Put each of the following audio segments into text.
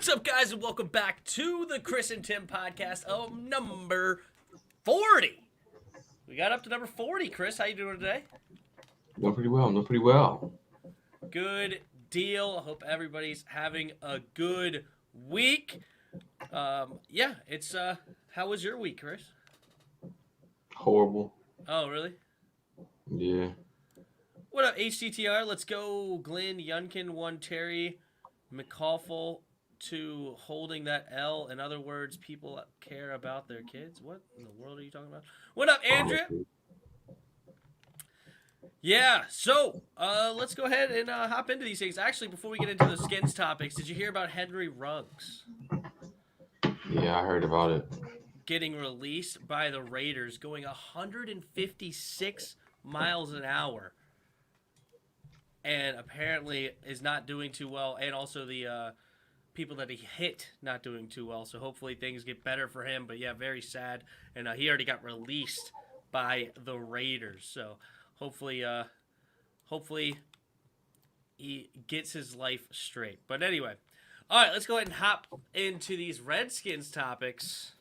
What's up, guys, and welcome back to the Chris and Tim podcast of number 40. We got up to number 40. Chris, how you doing today? Doing pretty well. Good deal. I hope everybody's having a good week. It's how was your week, Chris? Horrible. Oh, really? Yeah. What up, HCTR? Let's go. Glenn, Yunkin, 1, Terry, McCawful, 2, holding that L. In other words, people care about their kids. What in the world are you talking about? What up, Andrea? Yeah, so let's go ahead and hop into these things. Actually, before we get into the skins topics, did you hear about Henry Ruggs Yeah, I heard about it. getting released by the Raiders, going 156 miles an hour, and apparently is not doing too well, and also the people that he hit not doing too well. So hopefully things get better for him. But yeah, very sad, and he already got released by the Raiders. So hopefully he gets his life straight. But anyway, all right, let's go ahead and hop into these Redskins topics.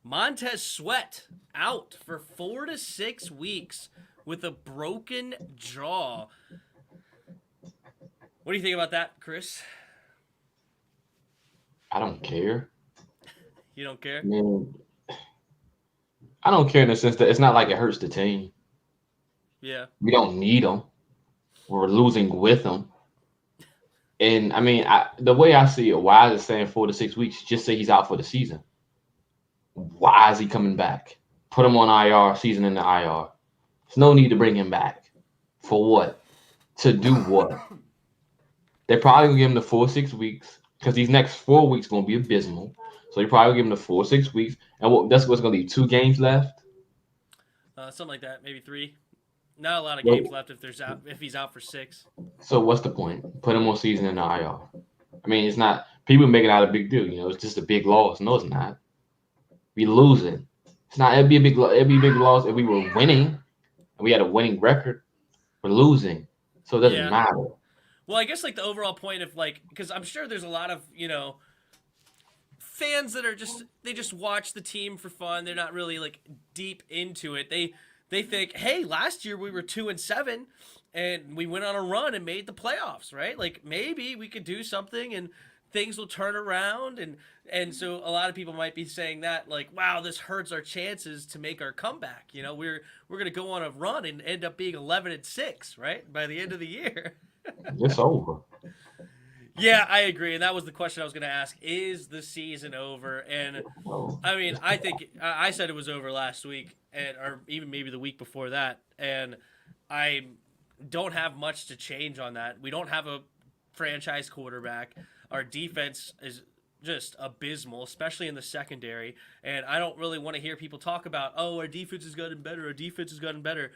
Montez Sweat out for 4 to 6 weeks with a broken jaw. What do you think about that, Chris? I don't care. You don't care? I don't care in the sense that it's not like it hurts the team. Yeah. We don't need them. We're losing with them. And the way I see it, why is it saying 4 to 6 weeks? Just say he's out for the season. Why is he coming back? Put him on IR, season in the IR. There's no need to bring him back. For what? To do what? They're probably gonna give him the 4 6 weeks because these next 4 weeks gonna be abysmal. So they probably give him the 4 6 weeks, and that's what's gonna be 2 games left. Something like that, maybe 3. Not a lot of games left if he's out for 6. So what's the point? Put him on season in the IR. It's not people making out a big deal. It's just a big loss. No, it's not. We losing. It's not. It'd be a big loss if we were winning and we had a winning record. We're losing, so it doesn't matter. Well, I guess the overall point of because I'm sure there's a lot of fans that are they just watch the team for fun. They're not really deep into it. They think, hey, last year we were 2-7 and we went on a run and made the playoffs, right? Maybe we could do something and things will turn around, and so a lot of people might be saying that wow, this hurts our chances to make our comeback. We're gonna go on a run and end up being 11-6, right, by the end of the year. It's over. Yeah, I agree, and that was the question I was going to ask. Is the season over? And I think I said it was over last week, or even maybe the week before that, and I don't have much to change on that. We don't have a franchise quarterback. Our defense is just abysmal, especially in the secondary, and I don't really want to hear people talk about, oh, our defense has gotten better, our defense has gotten better.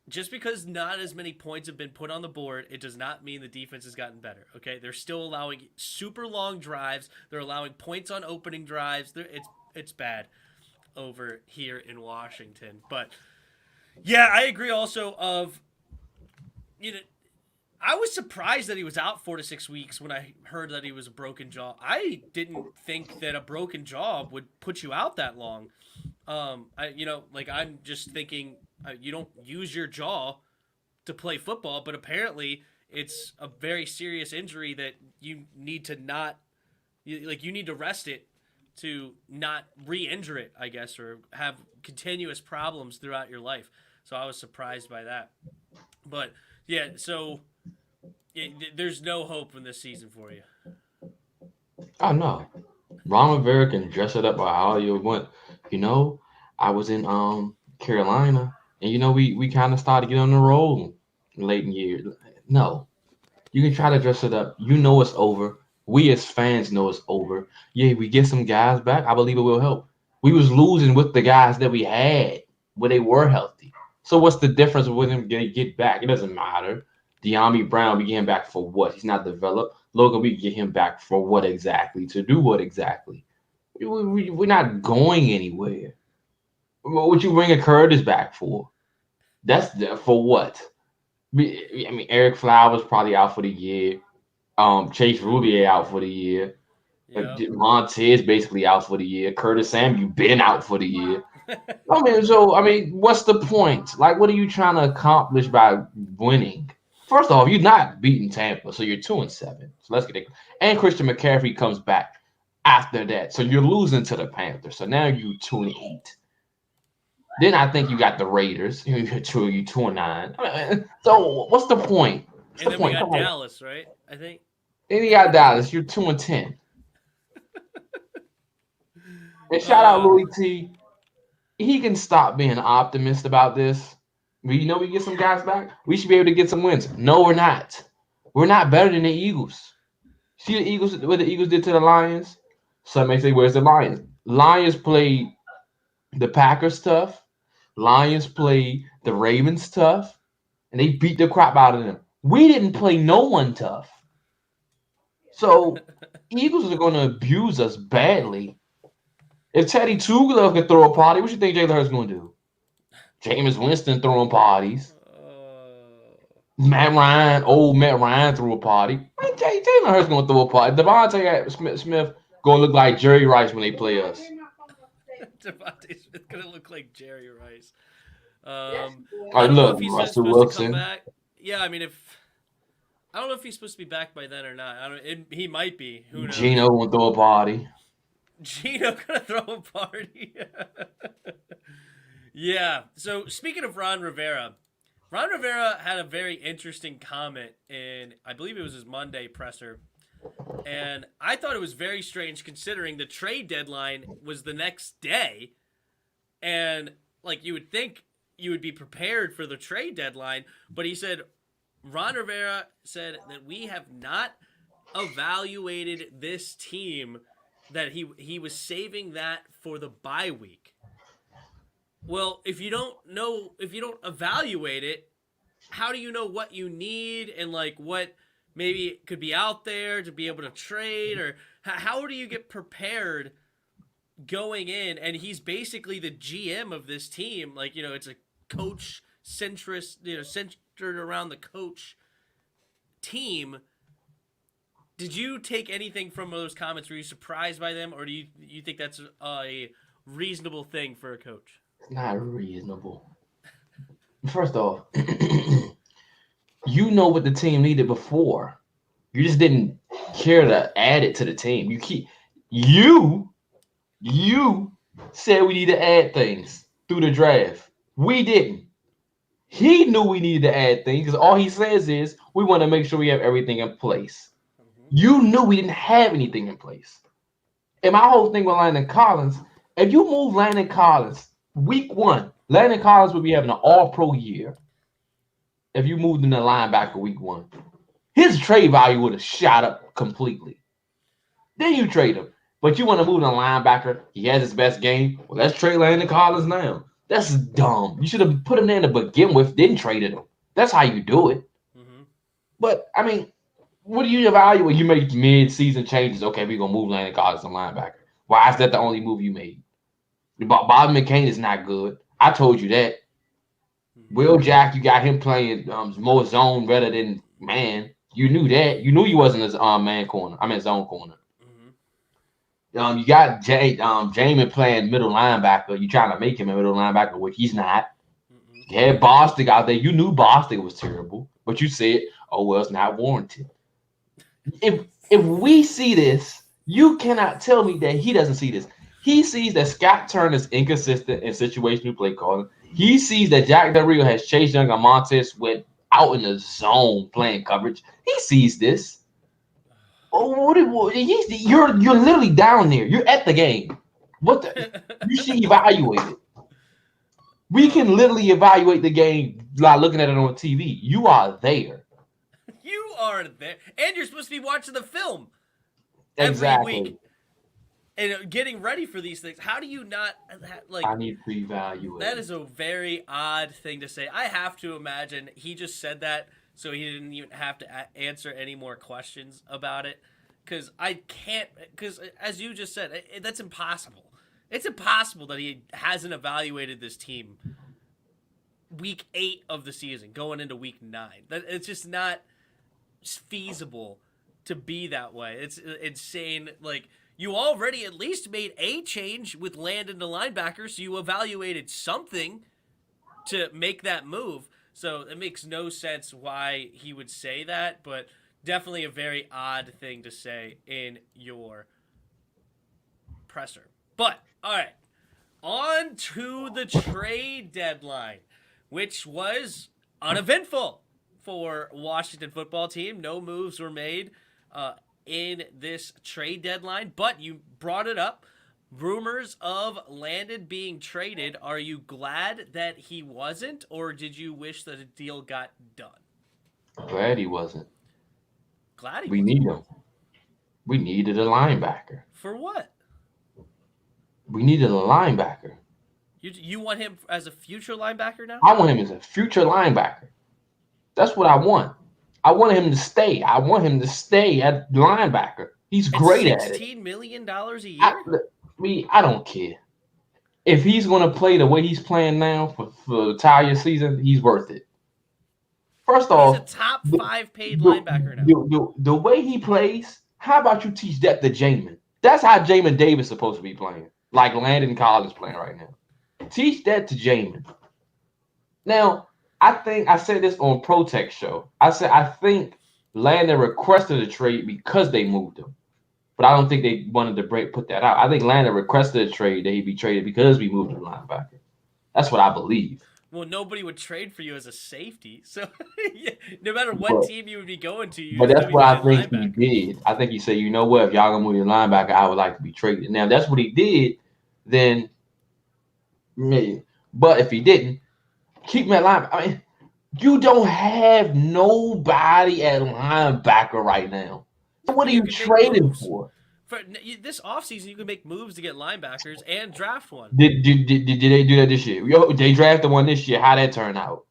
Just because not as many points have been put on the board, it does not mean the defense has gotten better, okay? They're still allowing super long drives. They're allowing points on opening drives. It's bad over here in Washington. But, yeah, I agree also I was surprised that he was out 4 to 6 weeks when I heard that he was a broken jaw. I didn't think that a broken jaw would put you out that long. I'm just thinking you don't use your jaw to play football, but apparently it's a very serious injury that you need to you need to rest it to not re-injure it, I guess, or have continuous problems throughout your life. So I was surprised by that. But yeah, so there's no hope in this season for you. Oh no. Ron Rivera can dress it up by all you want. I was in Carolina, and we kind of started to get on the roll late in the year. No, you can try to dress it up. It's over. We as fans know it's over. Yeah, we get some guys back. I believe it will help. We was losing with the guys that we had when they were healthy. So what's the difference with them get back? It doesn't matter. De'Ami Brown, we get him back for what? He's not developed. Logan, we get him back for what exactly? To do what exactly? We're not going anywhere. What would you bring a Curtis back for? That's for what? Eric Flowers probably out for the year. Chase Rubier out for the year. Yep. Montez basically out for the year. Curtis Samuel been out for the year. I mean, what's the point? Like, what are you trying to accomplish by winning? First off, you're not beating Tampa, so you're 2-7. So let's get it. And Christian McCaffrey comes back after that, so you're losing to the Panthers. So now you 2-8. Then I think you got the Raiders. You're 2-9. I mean, so what's the point? What's And the then we point? got Come on. Dallas, right? I think. Then you got Dallas. You're 2-10. And shout out Uh, Louis T. He can stop being an optimist about this. We get some guys back. We should be able to get some wins. No, we're not. We're not better than the Eagles. See the Eagles, what the Eagles did to the Lions? Some may say, where's the Lions? Lions played the Packers tough. Lions played the Ravens tough. And they beat the crap out of them. We didn't play no one tough. So Eagles are going to abuse us badly. If Teddy Two Glove can throw a party, what you think Jalen Hurts going to do? Jameis Winston throwing parties. Old Matt Ryan threw a party. Man, Jalen Hurts going to throw a party. Devontae Smith going to look like Jerry Rice when they play us. Devontae Smith gonna look like Jerry Rice. All I right, don't know look, if he's Russell supposed to come Wilson. back. Yeah, I mean, I don't know if he's supposed to be back by then or not. He might be. Who knows? Gino going to throw a party. Gino gonna throw a party. Yeah. So speaking of Ron Rivera had a very interesting comment in, I believe it was his Monday presser, and I thought it was very strange considering the trade deadline was the next day, and like you would think you would be prepared for the trade deadline, but Ron Rivera said that we have not evaluated this team, that he was saving that for the bye week. Well, if you don't evaluate it, how do you know what you need and like what maybe could be out there to be able to trade, or how do you get prepared going in? And he's basically the GM of this team. Like, it's a coach centrist, centered around the coach team. Did you take anything from those comments? Were you surprised by them, or do you think that's a reasonable thing for a coach? It's not reasonable. First off, you know what the team needed before. You just didn't care to add it to the team. You said we need to add things through the draft. We didn't. He knew we needed to add things because all he says is we want to make sure we have everything in place. You knew we didn't have anything in place. And my whole thing with Landon Collins, if you move Landon Collins week 1, Landon Collins would be having an all-pro year if you moved him to linebacker week 1. His trade value would have shot up completely. Then you trade him. But you want to move him to linebacker. He has his best game. Well, let's trade Landon Collins now. That's dumb. You should have put him there to begin with, then traded him. That's how you do it. Mm-hmm. But, I mean, what do you evaluate? You make mid-season changes. Okay, we're going to move Landon Collins to linebacker. Why is that the only move you made? Bob McCain is not good. I told you that. Will Jack, you got him playing more zone rather than man. You knew that. You knew he wasn't his man corner. I mean zone corner. Mm-hmm. You got Jamin playing middle linebacker. You trying to make him a middle linebacker, which he's not. Mm-hmm. You had Bostic out there. You knew Bostic was terrible, but you said, "Oh well, it's not warranted." If we see this, you cannot tell me that he doesn't see this. He sees that Scott Turner is inconsistent in situational play calling. He sees that Jack Del Rio has Chase Young and Montez Sweat out in the zone playing coverage. He sees this. Oh, you're literally down there. You're at the game. You should evaluate it. We can literally evaluate the game like looking at it on TV. You are there. You are there, and you're supposed to be watching the film exactly. every week and getting ready for these things. How do you not like? I need to evaluate. That is a very odd thing to say. I have to imagine he just said that so he didn't even have to answer any more questions about it. Because I can't. Because as you just said, that's impossible. It's impossible that he hasn't evaluated this team week 8 of the season, going into week 9. That it's just not feasible to be that way. It's insane. Like, you already at least made a change with Landon to linebacker, so you evaluated something to make that move. So it makes no sense why he would say that, but definitely a very odd thing to say in your presser. But, all right, on to the trade deadline, which was uneventful for Washington football team. No moves were made in this trade deadline, but you brought it up. Rumors of Landon being traded. Are you glad that he wasn't, or did you wish that a deal got done? Glad he wasn't. Glad he We wasn't. need him. We needed a linebacker. For what? We needed a linebacker. You want him as a future linebacker now? I want him as a future linebacker. That's what I want. I want him to stay. I want him to stay at linebacker. He's great at it. $16 million a year? I don't care. If he's going to play the way he's playing now for the entire season, he's worth it. First off, he's a top 5 paid linebacker now. The way he plays, how about you teach that to Jamin? That's how Jamin Davis is supposed to be playing, like Landon Collins playing right now. Teach that to Jamin. Now, I think I said this on Protect Show. I think Landon requested a trade because they moved him. But I don't think they wanted to put that out. I think Landon requested a trade that he be traded because we moved him linebacker. That's what I believe. Well, nobody would trade for you as a safety. So yeah, no matter what team you would be going to, but that's what I think he did. I think he said, you know what, if y'all gonna move your linebacker, I would like to be traded. Now, that's what he did, then maybe. But if he didn't, keep him at linebacker. I mean, you don't have nobody at linebacker right now. So what are you trading for? For this offseason, you can make moves to get linebackers and draft one. Did they do that this year? They drafted one this year. How'd that turn out?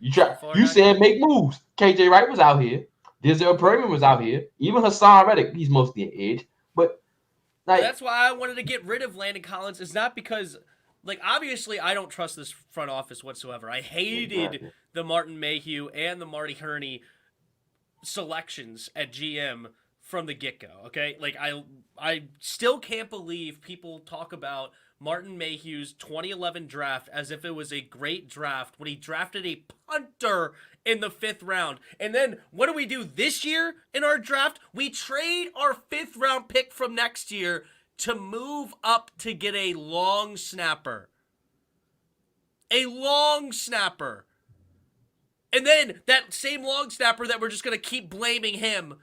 You said make moves. KJ Wright was out here. Denzel Perryman was out here. Even Hassan Reddick, he's mostly an edge. But that's why I wanted to get rid of Landon Collins. It's not because, like, obviously I don't trust this front office whatsoever. I hated the Martin Mayhew and the Marty Herney selections at GM from the get-go, okay? Like, I still can't believe people talk about Martin Mayhew's 2011 draft as if it was a great draft when he drafted a punter in the 5th round. And then what do we do this year in our draft? We trade our 5th round pick from next year to move up to get a long snapper. A long snapper. And then that same long snapper that we're just going to keep blaming him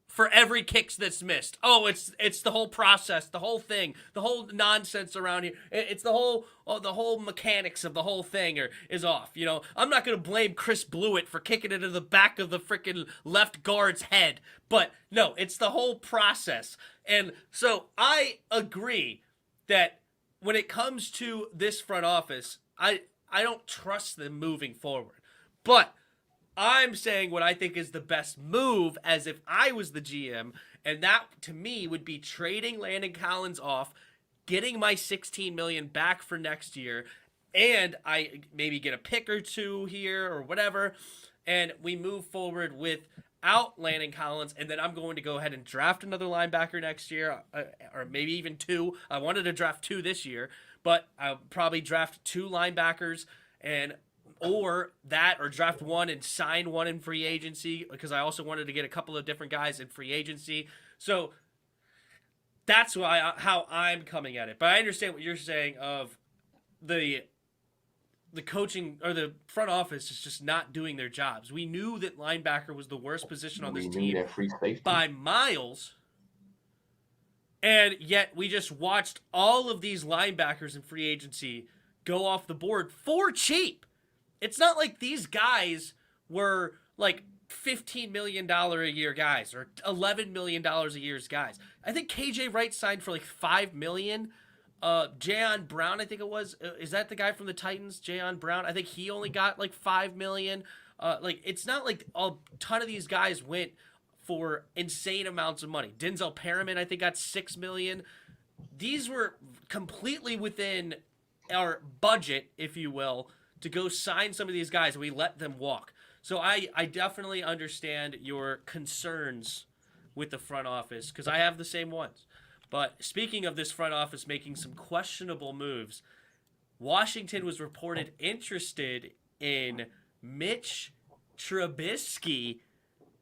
for every kick that's missed. Oh, it's the whole process, the whole thing, the whole nonsense around here. It's the whole mechanics of the whole thing is off. You know, I'm not gonna blame Chris Blewett for kicking it into the back of the freaking left guard's head, but no, it's the whole process. And so I agree that when it comes to this front office, I don't trust them moving forward, but I'm saying what I think is the best move as if I was the GM, and that to me would be trading Landon Collins off, getting my $16 million back for next year, and I maybe get a pick or two here or whatever, and we move forward without Landon Collins, and then I'm going to go ahead and draft another linebacker next year, or maybe even 2. I wanted to draft 2 this year, but I'll probably draft 2 linebackers or draft 1 and sign 1 in free agency, because I also wanted to get a couple of different guys in free agency. So that's how I'm coming at it. But I understand what you're saying of the coaching or the front office is just not doing their jobs. We knew that linebacker was the worst position on this team by miles, and yet we just watched all of these linebackers in free agency go off the board for cheap. It's not like these guys were like $15 million a year guys or $11 million a year guys. I think KJ Wright signed for like $5 million. Jayon Brown, I think it was. Is that the guy from the Titans, Jayon Brown? I think he only got like $5 million. Like, it's not like a ton of these guys went for insane amounts of money. Denzel Perryman, I think, got $6 million. These were completely within our budget, if you will, to go sign some of these guys. We let them walk. So I definitely understand your concerns with the front office because I have the same ones. But speaking of this front office making some questionable moves, Washington was reported interested in Mitch Trubisky,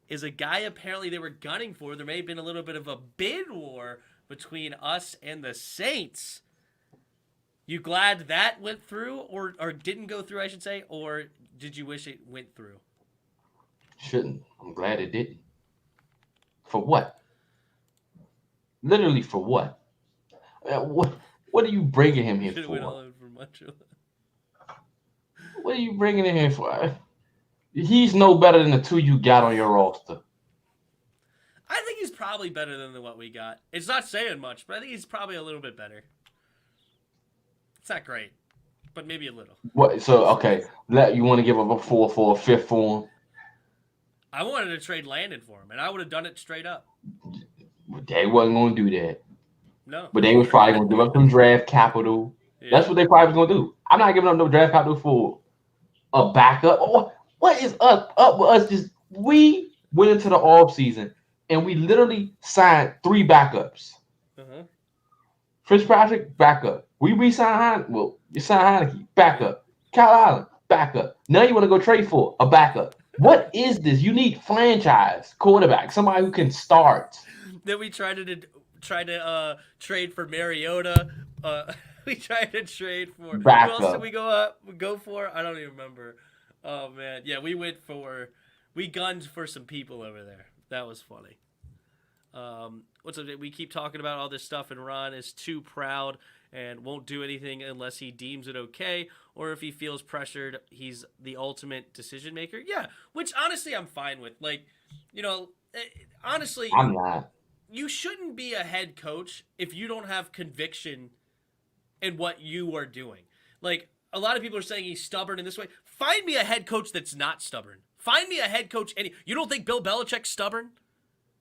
is a guy apparently they were gunning for. There may have been a little bit of a bid war between us and the Saints. You glad that went through, or didn't go through, I should say, or did you wish it went through? Shouldn't. I'm glad it didn't. For what? Literally for what? What are you bringing him here Should have went all for? in for much. What are you bringing him here for? He's no better than the two you got on your roster. I think he's probably better than what we got. It's not saying much, but I think he's probably a little bit better. It's not great, but maybe a little. What? So okay, you want to give up a 4 for a 5th for him? I wanted to trade Landon for him, and I would have done it straight up. They wasn't going to do that. No. But they was probably going to give up some draft capital. Yeah. That's what they probably was going to do. I'm not giving up no draft capital for a backup. What is up with us? Just we went into the offseason and we literally signed 3 backups. Uh-huh. Fitzpatrick, backup. We re-signed Heineke. You signed Heineke, backup. Kyle Allen, backup. Now you want to go trade for a backup. What is this? You need franchise quarterback, somebody who can start. Then we tried to trade for Mariota. We tried to trade for backup. Who else did we go for? I don't even remember. Oh man, yeah, we gunned for some people over there. That was funny. What's up? We keep talking about all this stuff, and Ron is too proud and won't do anything unless he deems it okay, or if he feels pressured, he's the ultimate decision maker. Yeah, which honestly I'm fine with. Like, honestly, I'm not. You shouldn't be a head coach if you don't have conviction in what you are doing. Like, a lot of people are saying he's stubborn in this way. Find me a head coach that's not stubborn. Find me a head coach. You don't think Bill Belichick's stubborn?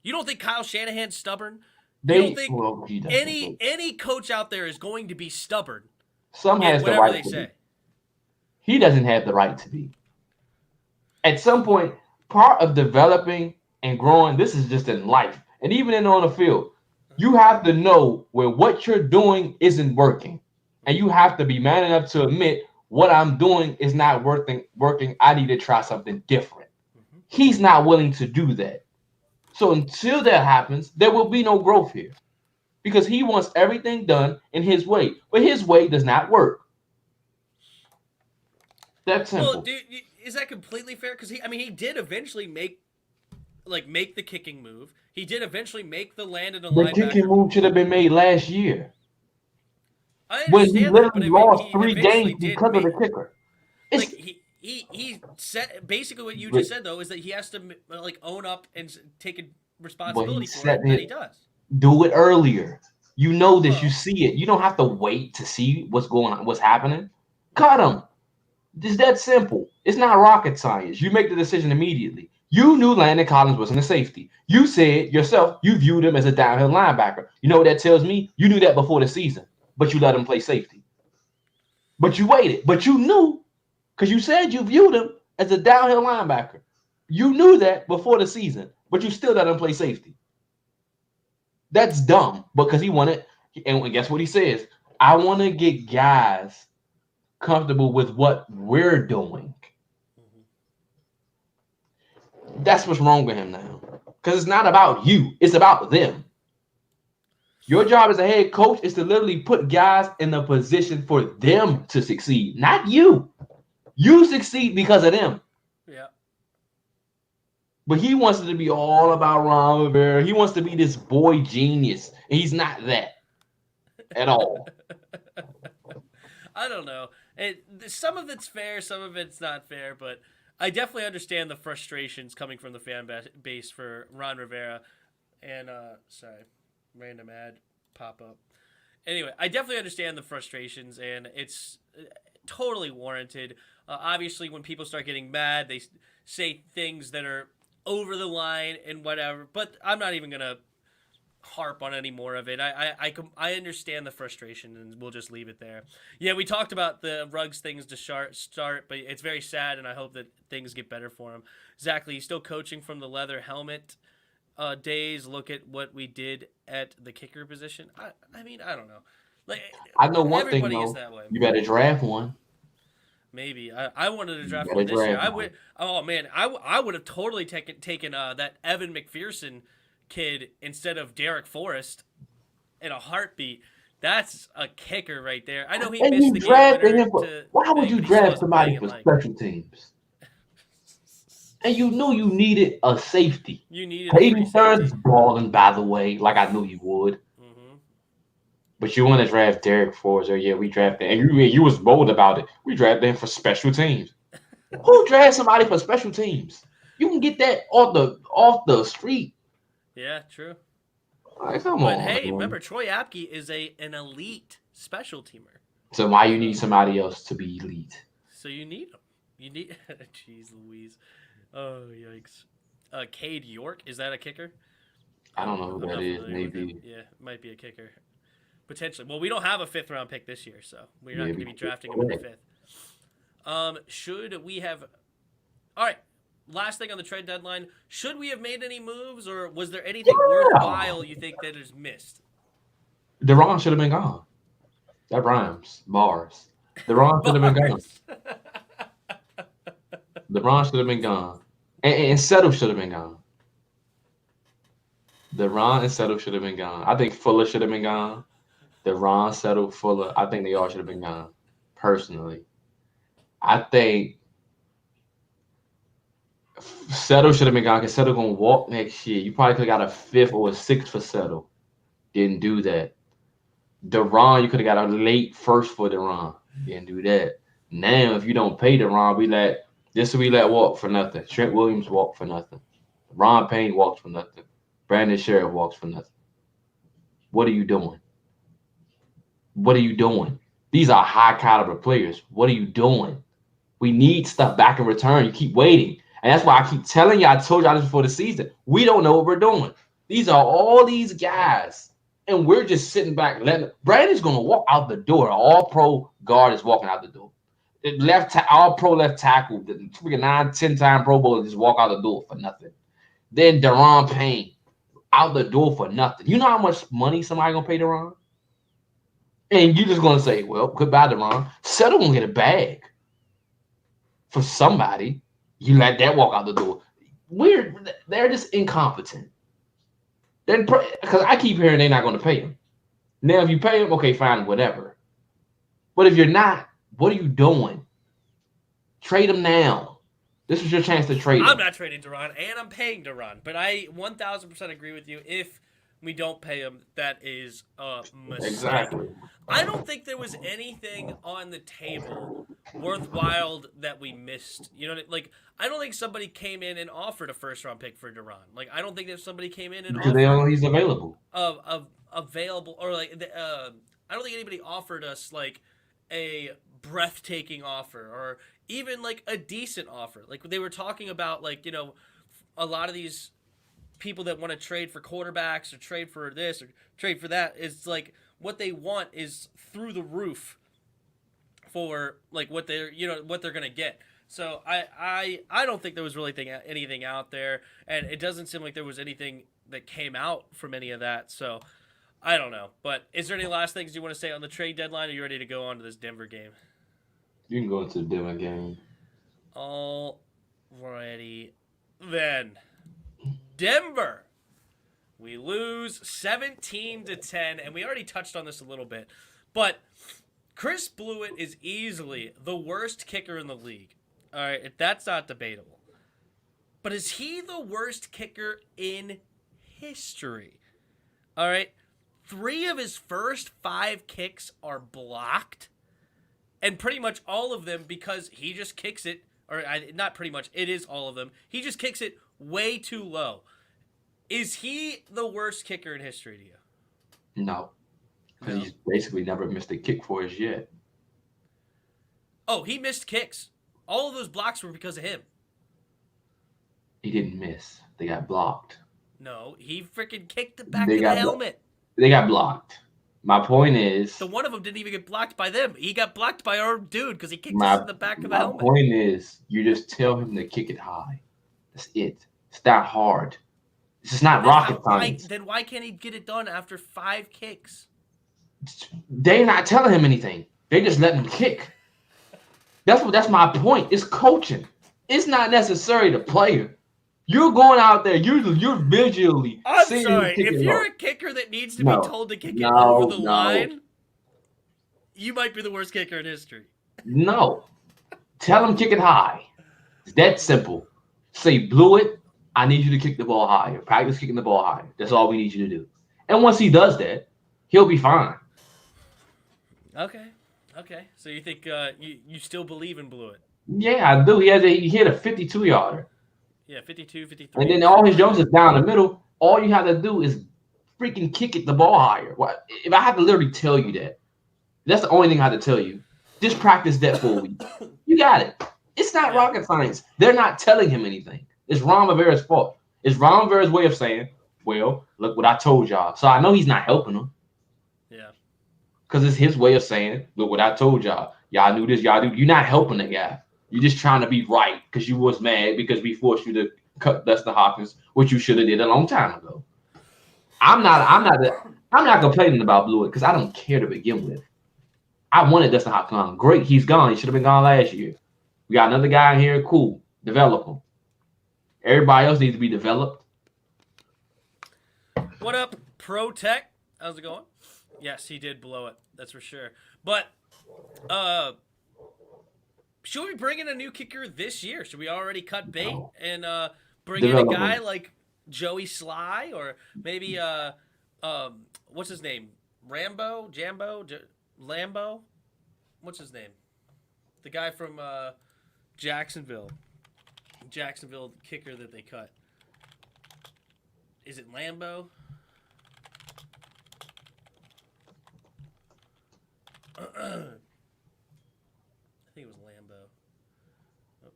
You don't think Kyle Shanahan's stubborn? You don't think any coach out there is going to be stubborn? Some has the right to be. He doesn't have the right to be. At some point, part of developing and growing, this is just in life, and even on the field, you have to know when what you're doing isn't working. And you have to be man enough to admit what I'm doing is not working. I need to try something different. Mm-hmm. He's not willing to do that. So until that happens, there will be no growth here because he wants everything done in his way. But his way does not work. That's simple. Well, dude, is that completely fair? Because he did eventually make the kicking move. He did eventually make the Landon and linebacker. The kicking move should have been made last year. I understand when he literally lost 3 games because of the kicker. He said basically what you just said though is that he has to own up and take a responsibility for it, and he does. Do it earlier. You know this. You see it. You don't have to wait to see what's going on, what's happening. Cut him. It's that simple. It's not rocket science. You make the decision immediately. You knew Landon Collins wasn't a safety. You said yourself you viewed him as a downhill linebacker. You know what that tells me? You knew that before the season, but you let him play safety. But you waited. But you knew, because you said you viewed him as a downhill linebacker. You knew that before the season, but you still let him play safety. That's dumb because he wanted, and guess what he says? I want to get guys comfortable with what we're doing. That's what's wrong with him now. Because it's not about you. It's about them. Your job as a head coach is to literally put guys in a position for them to succeed, not you. You succeed because of them. Yeah. But he wants it to be all about Ron Rivera. He wants to be this boy genius. And he's not that at all. I don't know. Some of it's fair, some of it's not fair, but I definitely understand the frustrations coming from the fan base for Ron Rivera. And, sorry, random ad pop up. Anyway, I definitely understand the frustrations, and it's totally warranted. Obviously, when people start getting mad, they say things that are over the line and whatever. But I'm not even going to harp on any more of it. I understand the frustration, and we'll just leave it there. Yeah, we talked about the Ruggs things to start, but it's very sad, and I hope that things get better for him. Exactly, he's still coaching from the leather helmet. days look at what we did at the kicker position? I mean, I don't know. Like I know one thing everybody is though. that way. You better draft one. Maybe I wanted to You draft better one this year. draft I one. would. Oh man, I would have totally taken that Evan McPherson kid instead of Derek Forrest in a heartbeat. That's a kicker right there. I know he And missed you the game drafted winner him for. to Why would thing, you but he still draft hasn't somebody banging for like. special teams? And you knew you needed a safety. You needed a free Peyton Stearns is safety. balling, by the way, like I knew you would. Hmm. But you want to draft Derek Forrest, or yeah, we drafted, and you was bold about it. We drafted him for special teams. Who drafts somebody for special teams? You can get that off the street. Yeah, true. Like, come But on, hey, man. remember Troy Apke is an elite special teamer. So why you need So somebody else to be elite? you need him. You need. Jeez Louise. Oh yikes. Cade York, is that a kicker? I don't know who I'm that not is. familiar with him. Maybe, Yeah, might be a kicker. Potentially. Well, we don't have a 5th-round pick this year, so we're not going to maybe. be drafting him in the 5th. Should we have... All right, last thing on the trade deadline. Should we have made any moves, or was there anything Yeah. worthwhile you think that is missed? Deron should have been gone. That rhymes. Bars. Deron should have been gone. Bars. LeBron should have been gone. And Settle should have been gone. DeRon and Settle should have been gone. I think Fuller should have been gone. DeRon, Settle, Fuller. I think they all should have been gone. Personally, I think Settle should have been gone because Settle gonna walk next year. You probably could have got a 5th or a 6th for Settle. Didn't do that. DeRon, you could have got a late 1st for DeRon. Didn't do that. Now, if you don't pay DeRon, we let walk for nothing. Trent Williams walk for nothing. Ron Payne walks for nothing. Brandon Sheriff walks for nothing. What are you doing? What are you doing? These are high caliber players. What are you doing? We need stuff back in return. You keep waiting. And that's why I keep telling you, I told y'all this before the season. We don't know what we're doing. These are all these guys. And we're just sitting back. Brandon's going to walk out the door. All pro guard is walking out the door. All pro left tackle, the freaking 9-10-time Pro Bowl, just walk out the door for nothing. Then Deron Payne out the door for nothing. You know how much money somebody gonna pay Deron? And you just gonna say, well, goodbye, Deron. Settle gonna get a bag for somebody. You let that walk out the door. They're just incompetent. Because I keep hearing they're not gonna pay him. Now, if you pay him, okay, fine, whatever. But if you're not, what are you doing? Trade him now. This is your chance to trade him. I'm not trading Deron, and I'm paying Deron. But I 1,000% agree with you. If we don't pay him, that is a mistake. Exactly. I don't think there was anything on the table worthwhile that we missed. You know, like I don't think somebody came in and offered a 1st-round pick for Deron. Like I don't think that somebody came in and Because they offered know he's available. of available or like I don't think anybody offered us like a breathtaking offer or even like a decent offer. Like they were talking about like, you know, a lot of these people that want to trade for quarterbacks or trade for this or trade for that is like what they want is through the roof for like what they're, you know, what they're going to get. So I don't think there was really anything out there, and it doesn't seem like there was anything that came out from any of that. So I don't know. But is there any last things you want to say on the trade deadline? Or are you ready to go on to this Denver game? You can go into the Denver game. Alrighty then. Denver. We lose 17-10, and we already touched on this a little bit. But Chris Blewett is easily the worst kicker in the league. All right, that's not debatable. But is he the worst kicker in history? All right, 3 of his first 5 kicks are blocked, and pretty much all of them because he just kicks it, or not pretty much, it is all of them. He just kicks it way too low. Is he the worst kicker in history to you? No. Because he's basically never missed a kick for us yet. Oh, he missed kicks. All of those blocks were because of him. He didn't miss. They got blocked. No, he freaking kicked the back of the helmet. They got blocked. My point is... So one of them didn't even get blocked by them. He got blocked by our dude because he kicked us in the back of the helmet. My point is, you just tell him to kick it high. That's it. It's not hard. It's just not rocket science. Then why can't he get it done after 5 kicks? They're not telling him anything. They just letting him kick. That's my point. It's coaching. It's not necessarily the player. You're going out there. You're visually. I'm seeing sorry. him If you're a kicker that needs to be told to kick it over the line, you might be the worst kicker in history. No. Tell him kick it high. It's that simple. Say, blew it. I need you to kick the ball higher. Practice kicking the ball higher. That's all we need you to do. And once he does that, he'll be fine. Okay. So you think you still believe in Blewett? Yeah, I do. He hit a 52-yarder. Yeah, 52, 53. And then all his jumps is down the middle. All you have to do is freaking kick it the ball higher. If I have to literally tell you that, that's the only thing I have to tell you. Just practice that for a week. You got it. It's not rocket science. They're not telling him anything. It's Ron Rivera's fault. It's Ron Rivera's way of saying, well, look what I told y'all. So I know he's not helping them. Yeah. Because it's his way of saying, look what I told y'all. Y'all knew this, y'all do. You're not helping the guy. You're just trying to be right because you was mad because we forced you to cut Dustin Hopkins, which you should have did a long time ago. I'm not complaining about Blewett because I don't care to begin with. I wanted Dustin Hopkins gone. Great, he's gone. He should have been gone last year. We got another guy in here. Cool. Develop him. Everybody else needs to be developed. What up, Pro Tech? How's it going? Yes, he did blow it. That's for sure. But should we bring in a new kicker this year? Should we already cut bait and bring in a guy like Joey Sly or maybe what's his name? Lambo? What's his name? The guy from Jacksonville kicker that they cut. Is it Lambo? I think it was Lambo. Oh.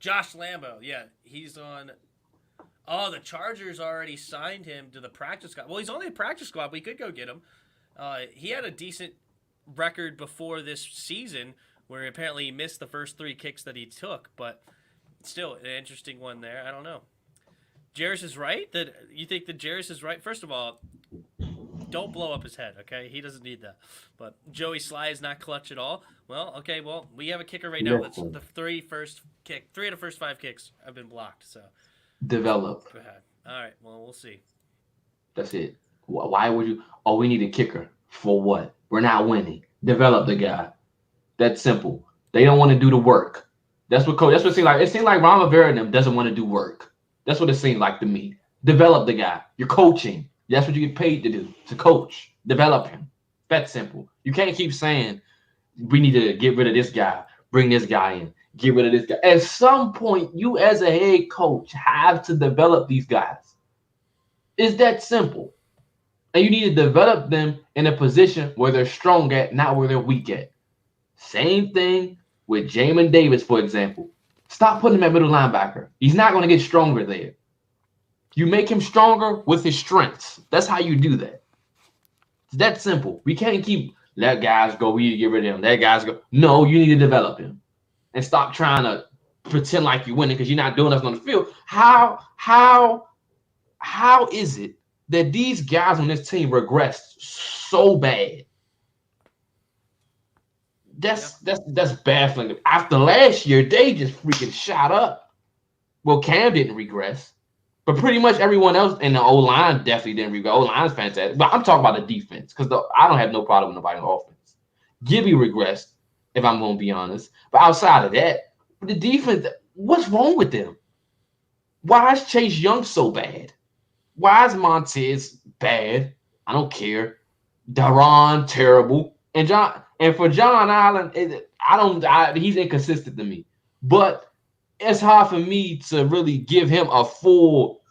Josh Lambo. Yeah, he's on. Oh, the Chargers already signed him to the practice squad. Well, he's only a practice squad. We could go get him. He had a decent record before this season where apparently he missed the first 3 kicks that he took, but still an interesting one there. I don't know. Jarris is right? You think that Jarris is right? First of all, don't blow up his head, okay? He doesn't need that. But Joey Sly is not clutch at all. Well, okay, we have a kicker right now. That's the 3 of the first 5 kicks have been blocked. So develop. Go ahead. All right, well, we'll see. That's it. Why would you? Oh, we need a kicker. For what? We're not winning. Develop the guy. That's simple. They don't want to do the work. That's what it seems like. It seems like Ron Rivera and them doesn't want to do work. That's what it seems like to me. Develop the guy. You're coaching. That's what you get paid to do, to coach. Develop him. That's simple. You can't keep saying, we need to get rid of this guy, bring this guy in, get rid of this guy. At some point, you as a head coach have to develop these guys. It's that simple. And you need to develop them in a position where they're strong at, not where they're weak at. Same thing with Jamin Davis, for example. Stop putting him at middle linebacker. He's not going to get stronger there. You make him stronger with his strengths. That's how you do that. It's that simple. We can't keep let guys go. We need to get rid of him. Let guys go. No, you need to develop him. And stop trying to pretend like you're winning because you're not doing nothing on the field. How is it that these guys on this team regressed so bad? That's baffling. After last year, they just freaking shot up. Well, Cam didn't regress, but pretty much everyone else in the O-line definitely didn't regress. O-line's fantastic, but I'm talking about the defense because I don't have no problem with nobody on offense. Gibby regressed, if I'm going to be honest. But outside of that, the defense, what's wrong with them? Why is Chase Young so bad? Why is Montez bad? I don't care. Daron, terrible. And for John Allen, he's inconsistent to me. But it's hard for me to really give him a full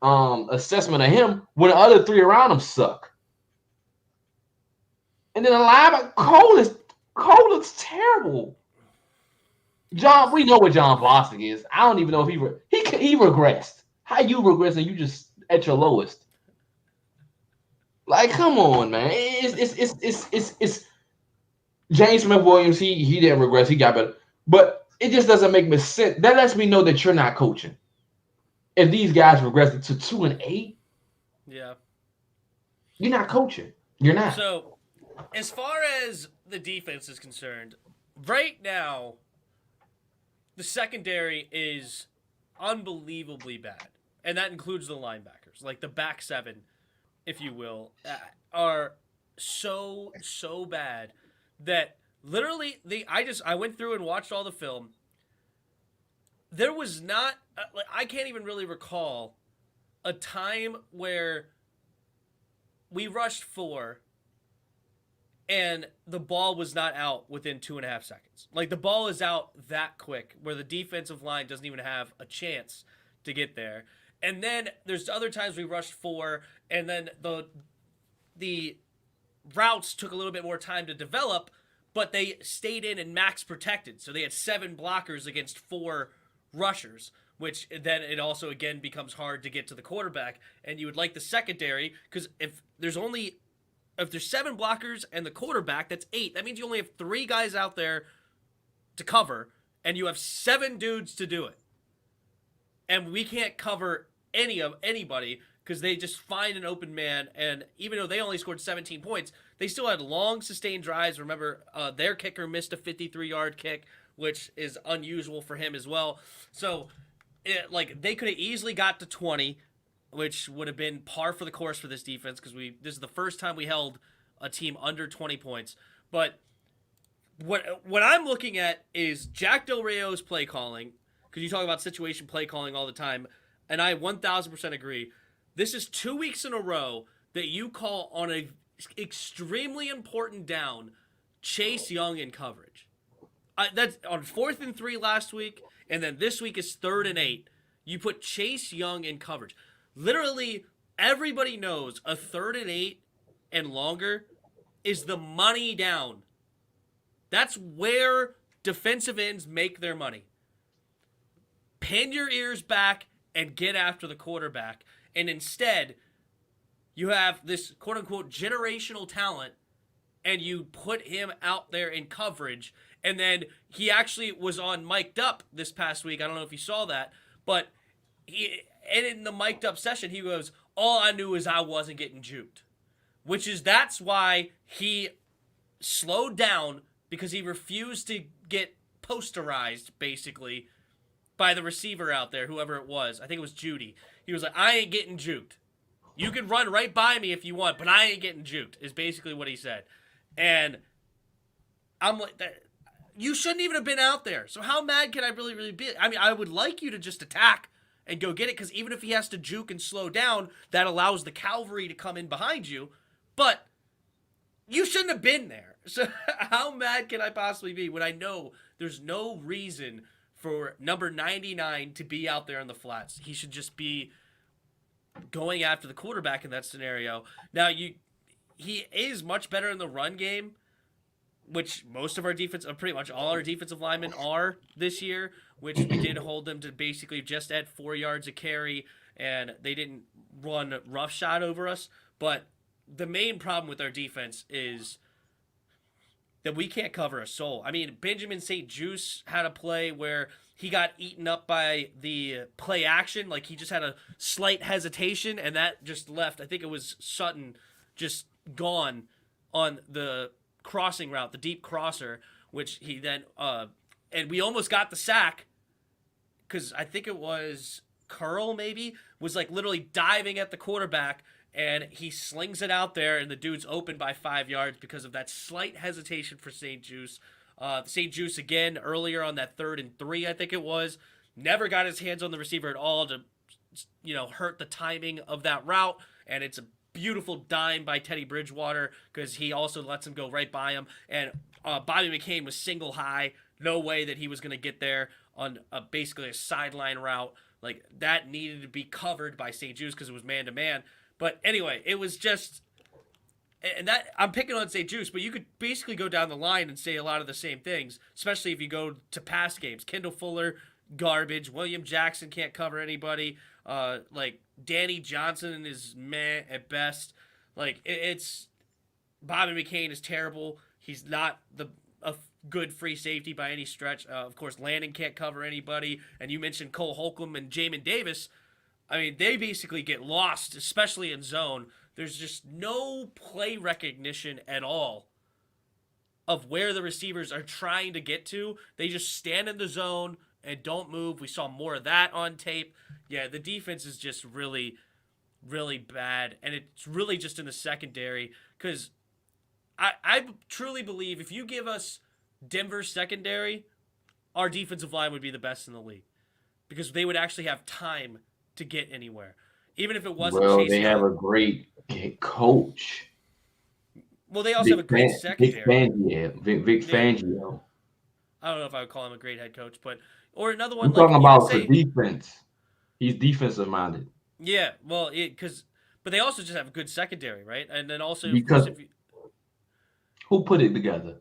assessment of him when the other 3 around him suck. And then the linebacker, Cole looks terrible. We know what John Bostic is. I don't even know if he regressed. How you regress and you just at your lowest? Like, come on, man. It's James Smith Williams. He didn't regress. He got better, but it just doesn't make me sense. That lets me know that you're not coaching. if these guys regress to 2-8, Yeah. you're not coaching. You're not. So, as far as the defense is concerned, right now, the secondary is unbelievably bad. And that includes the linebackers. Like the back seven, if you will, are so bad that literally I went through and watched all the film. There was not like I can't even really recall a time where we rushed 4 and the ball was not out within 2.5 seconds. Like the ball is out that quick where the defensive line doesn't even have a chance to get there. And then there's other times we rushed 4 and then the routes took a little bit more time to develop, but they stayed in and max protected. So they had 7 blockers against 4 rushers, which then it also again becomes hard to get to the quarterback. And you would like the secondary because if there's 7 blockers and the quarterback, that's 8. That means you only have 3 guys out there to cover, and you have 7 dudes to do it. And we can't cover anybody because they just find an open man. And even though they only scored 17 points, they still had long sustained drives. Remember, their kicker missed a 53-yard kick, which is unusual for him as well. So, they could have easily got to 20, which would have been par for the course for this defense because this is the first time we held a team under 20 points. But what I'm looking at is Jack Del Rio's play calling, because you talk about situation play calling all the time, and I 1,000% agree. This is 2 weeks in a row that you call on a extremely important down Chase Young in coverage. That's on 4th and 3 last week, and then this week is 3rd and 8. You put Chase Young in coverage. Literally, everybody knows a 3rd and 8 and longer is the money down. That's where defensive ends make their money. Pin your ears back and get after the quarterback. And instead, you have this quote-unquote generational talent, and you put him out there in coverage. And then he actually was on mic'd up this past week. I don't know if you saw that, but and in the mic'd up session, he goes, all I knew is I wasn't getting juked. That's why he slowed down, because he refused to get posterized, basically, by the receiver out there, whoever it was. I think it was Judy. He was like, I ain't getting juked. You can run right by me if you want, but I ain't getting juked, is basically what he said. And I'm like, you shouldn't even have been out there. So how mad can I really be? I mean, I would like you to just attack and go get it, because even if he has to juke and slow down, that allows the cavalry to come in behind you. But you shouldn't have been there. So how mad can I possibly be when I know there's no reason for number 99 to be out there in the flats? He should just be going after the quarterback in that scenario. Now, he is much better in the run game, which most of our pretty much all our defensive linemen are this year, which we did hold them to basically just at 4 yards a carry, and they didn't run roughshod over us. But the main problem with our defense is that we can't cover a soul. I mean, Benjamin St. Juice had a play where he got eaten up by the play action. Like, he just had a slight hesitation, and that just left, I think it was Sutton, just gone on the crossing route, the deep crosser, which he then, and we almost got the sack, because I think it was Curl, maybe, was like literally diving at the quarterback, and he slings it out there, and the dude's open by 5 yards because of that slight hesitation for St. Juice. St. Juice, again, earlier on that 3rd and 3, I think it was, never got his hands on the receiver at all to, hurt the timing of that route, and it's a beautiful dime by Teddy Bridgewater, because he also lets him go right by him, and Bobby McCain was single high. No way that he was going to get there on basically a sideline route. Like, that needed to be covered by St. Juice because it was man-to-man. But anyway, it was just, and that, I'm picking on St. Juice, but you could basically go down the line and say a lot of the same things, especially if you go to past games. Kendall Fuller, garbage. William Jackson can't cover anybody. Danny Johnson is meh at best. It's Bobby McCain is terrible. He's not a good free safety by any stretch. Of course, Landon can't cover anybody. And you mentioned Cole Holcomb and Jamin Davis. I mean, they basically get lost, especially in zone. There's just no play recognition at all of where the receivers are trying to get to. They just stand in the zone and don't move. We saw more of that on tape. Yeah, the defense is just really, really bad. And it's really just in the secondary because I truly believe if you give us Denver's secondary, our defensive line would be the best in the league because they would actually have time to get anywhere. Even if it wasn't Well, Chase they have Young. a great coach. Well, they also have a great Vic secondary. Fangio. Vic Yeah, Fangio. I don't know if I would call him a great head coach, but or another one I'm like talking even about for say defense. He's defensive minded yeah, well, because but they also just have a good secondary, right? And then also, of course, because if who put it together?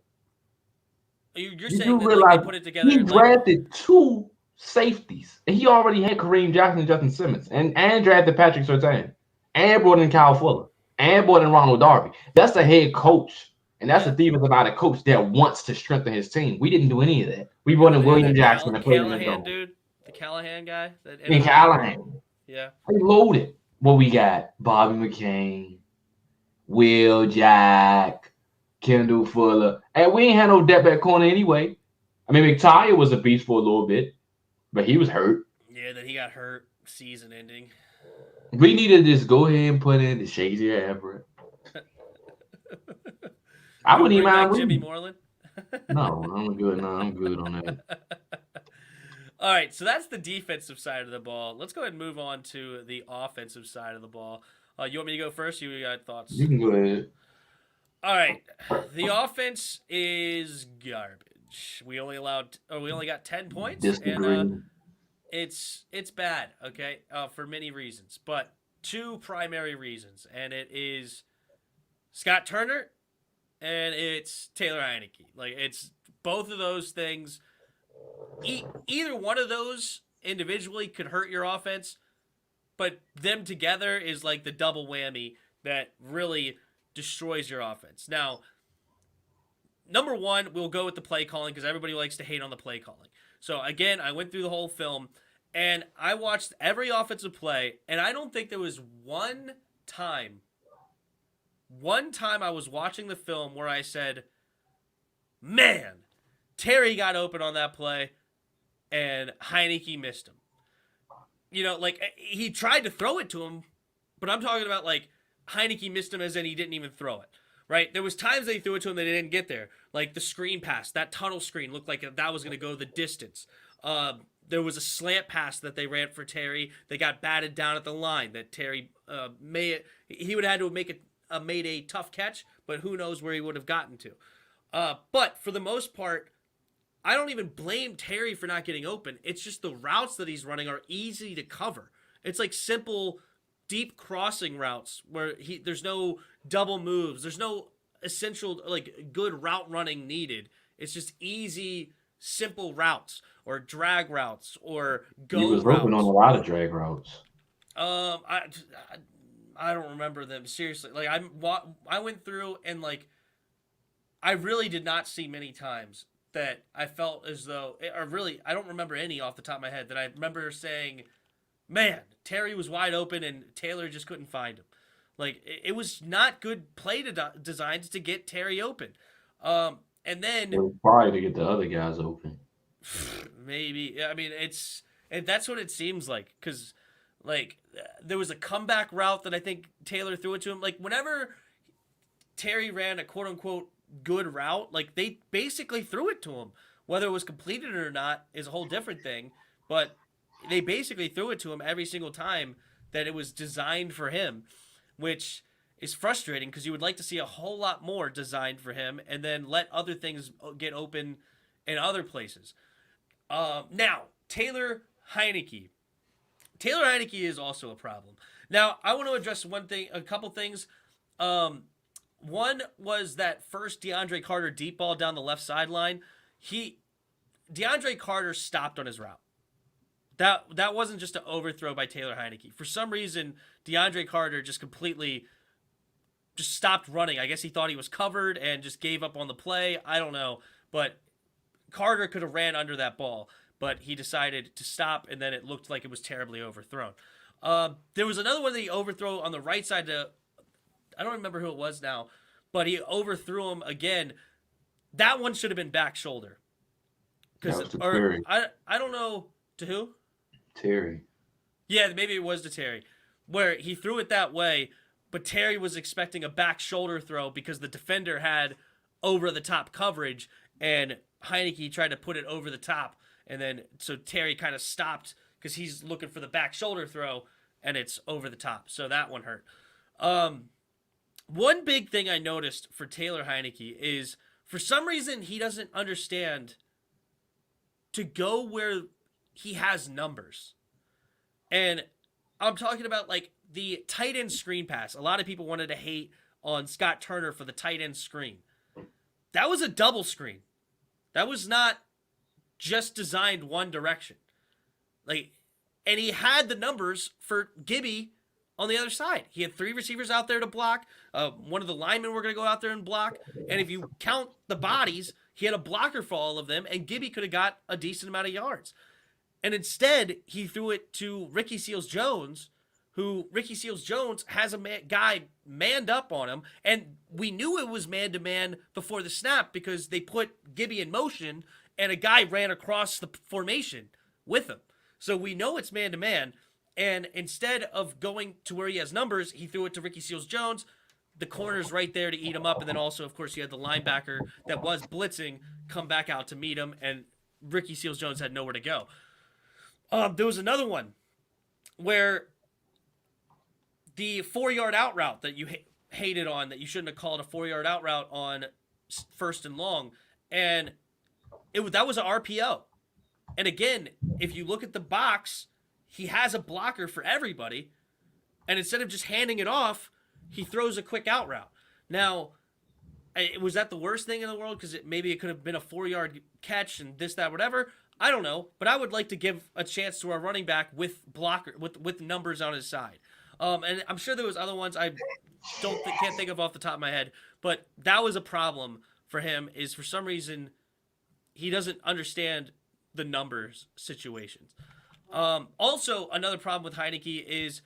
you're You saying do that like they realize put it together he and like drafted two safeties, and he already had Kareem Jackson and Justin Simmons, and drafted Patrick Surtain, and brought in Kyle Fuller, and brought in Ronald Darby. That's a head coach, and that's a yeah, defensive minded coach that wants to strengthen his team. We didn't do any of that. We you brought know in they had William that Jackson and put him in the Callahan zone. dude, the Callahan guy that And ended up being great. Callahan, Yeah, they loaded. What we got? Bobby McCain, Will Jack, Kendall Fuller, and we ain't had no depth at corner anyway. I mean, McTyer was a beast for a little bit, but he was hurt. yeah. Then he got hurt, season ending. We need to just go ahead and put in the Shazier Everett. I You would wouldn't even bring mind back Jimmy reading. Moreland. No, I'm good. No, I'm good on that. All right, so that's the defensive side of the ball. Let's go ahead and move on to the offensive side of the ball. You want me to go first? You got thoughts? You can go ahead. All right, the offense is garbage. We only got 10 points, and Disagree. it's bad. Okay, for many reasons, but two primary reasons, and it is Scott Turner and it's Taylor Heineke. Like it's both of those things. Either one of those individually could hurt your offense, but them together is like the double whammy that really destroys your offense. Now, number one, we'll go with the play calling because everybody likes to hate on the play calling. So again, I went through the whole film and I watched every offensive play, and I don't think there was time I was watching the film where I said, "Man, Terry got open on that play, and Heineke missed him." You know, like he tried to throw it to him, but I'm talking about like Heineke missed him as in he didn't even throw it. Right? There was times they threw it to him that they didn't get there. Like the screen pass, that tunnel screen looked like that was going to go the distance. There was a slant pass that they ran for Terry. They got batted down at the line that Terry he would have had to make made a tough catch, but who knows where he would have gotten to. But for the most part, I don't even blame Terry for not getting open. It's just the routes that he's running are easy to cover. It's like simple, deep crossing routes where there's no double moves. There's no essential like good route running needed. It's just easy, simple routes or drag routes or He go was open on a routes. lot of drag routes. I don't remember them seriously. Like I went through and like I really did not see many times that I felt as though, or really, I don't remember any off the top of my head that I remember saying, "Man, Terry was wide open and Taylor just couldn't find him." Like it was not good play designs to get Terry open. And It then was probably to get the other guys open. maybe I mean that's what it seems like because like there was a comeback route that I think Taylor threw it to him. Like whenever Terry ran a quote unquote good route, like they basically threw it to him. Whether it was completed or not is a whole different thing, but they basically threw it to him every single time that it was designed for him, which is frustrating because you would like to see a whole lot more designed for him and then let other things get open in other places. Now, Heineke. Taylor Heineke is also a problem. Now, I want to address a couple things. One was that first DeAndre Carter deep ball down the left sideline. DeAndre Carter stopped on his route. That wasn't just an overthrow by Taylor Heineke. For some reason, DeAndre Carter just completely just stopped running. I guess he thought he was covered and just gave up on the play. I don't know. But Carter could have ran under that ball, but he decided to stop, and then it looked like it was terribly overthrown. There was another one that he overthrew on the right side to, I don't remember who it was now, but he overthrew him again. That one should have been back shoulder. That Cause was to or Terry. I don't know to who. Terry. Yeah, maybe it was to Terry, where he threw it that way, but Terry was expecting a back shoulder throw because the defender had over the top coverage, and Heineke tried to put it over the top, and then so Terry kind of stopped because he's looking for the back shoulder throw, and it's over the top. So that one hurt. One big thing I noticed for Taylor Heineke is for some reason he doesn't understand to go where he has numbers. And I'm talking about like the tight end screen pass. A lot of people wanted to hate on Scott Turner for the tight end screen. That was a double screen. That was not just designed one direction. Like, and he had the numbers for Gibby on the other side. He had 3 receivers out there to block. One of the linemen were going to go out there and block. And if you count the bodies, he had a blocker for all of them, and Gibby could have got a decent amount of yards. And instead, he threw it to Ricky Seals-Jones, who Ricky Seals-Jones has a guy manned up on him. And we knew it was man-to-man before the snap because they put Gibby in motion, and a guy ran across the formation with him. So we know it's man-to-man. And instead of going to where he has numbers, he threw it to Ricky Seals-Jones. The corner's right there to eat him up. And then also, of course, you had the linebacker that was blitzing come back out to meet him. And Ricky Seals-Jones had nowhere to go. There was another one where the 4-yard out route that you hated on, that you shouldn't have called a 4-yard out route on first and long. And that was an RPO. And again, if you look at the box, he has a blocker for everybody. And instead of just handing it off, he throws a quick out route. Now, was that the worst thing in the world? Because maybe it could have been a 4-yard catch and this, that, whatever. I don't know, but I would like to give a chance to our running back with blocker with numbers on his side. And I'm sure there was other ones I can't think of off the top of my head, but that was a problem for him. Is for some reason he doesn't understand the numbers situations. Also, another problem with Heineke is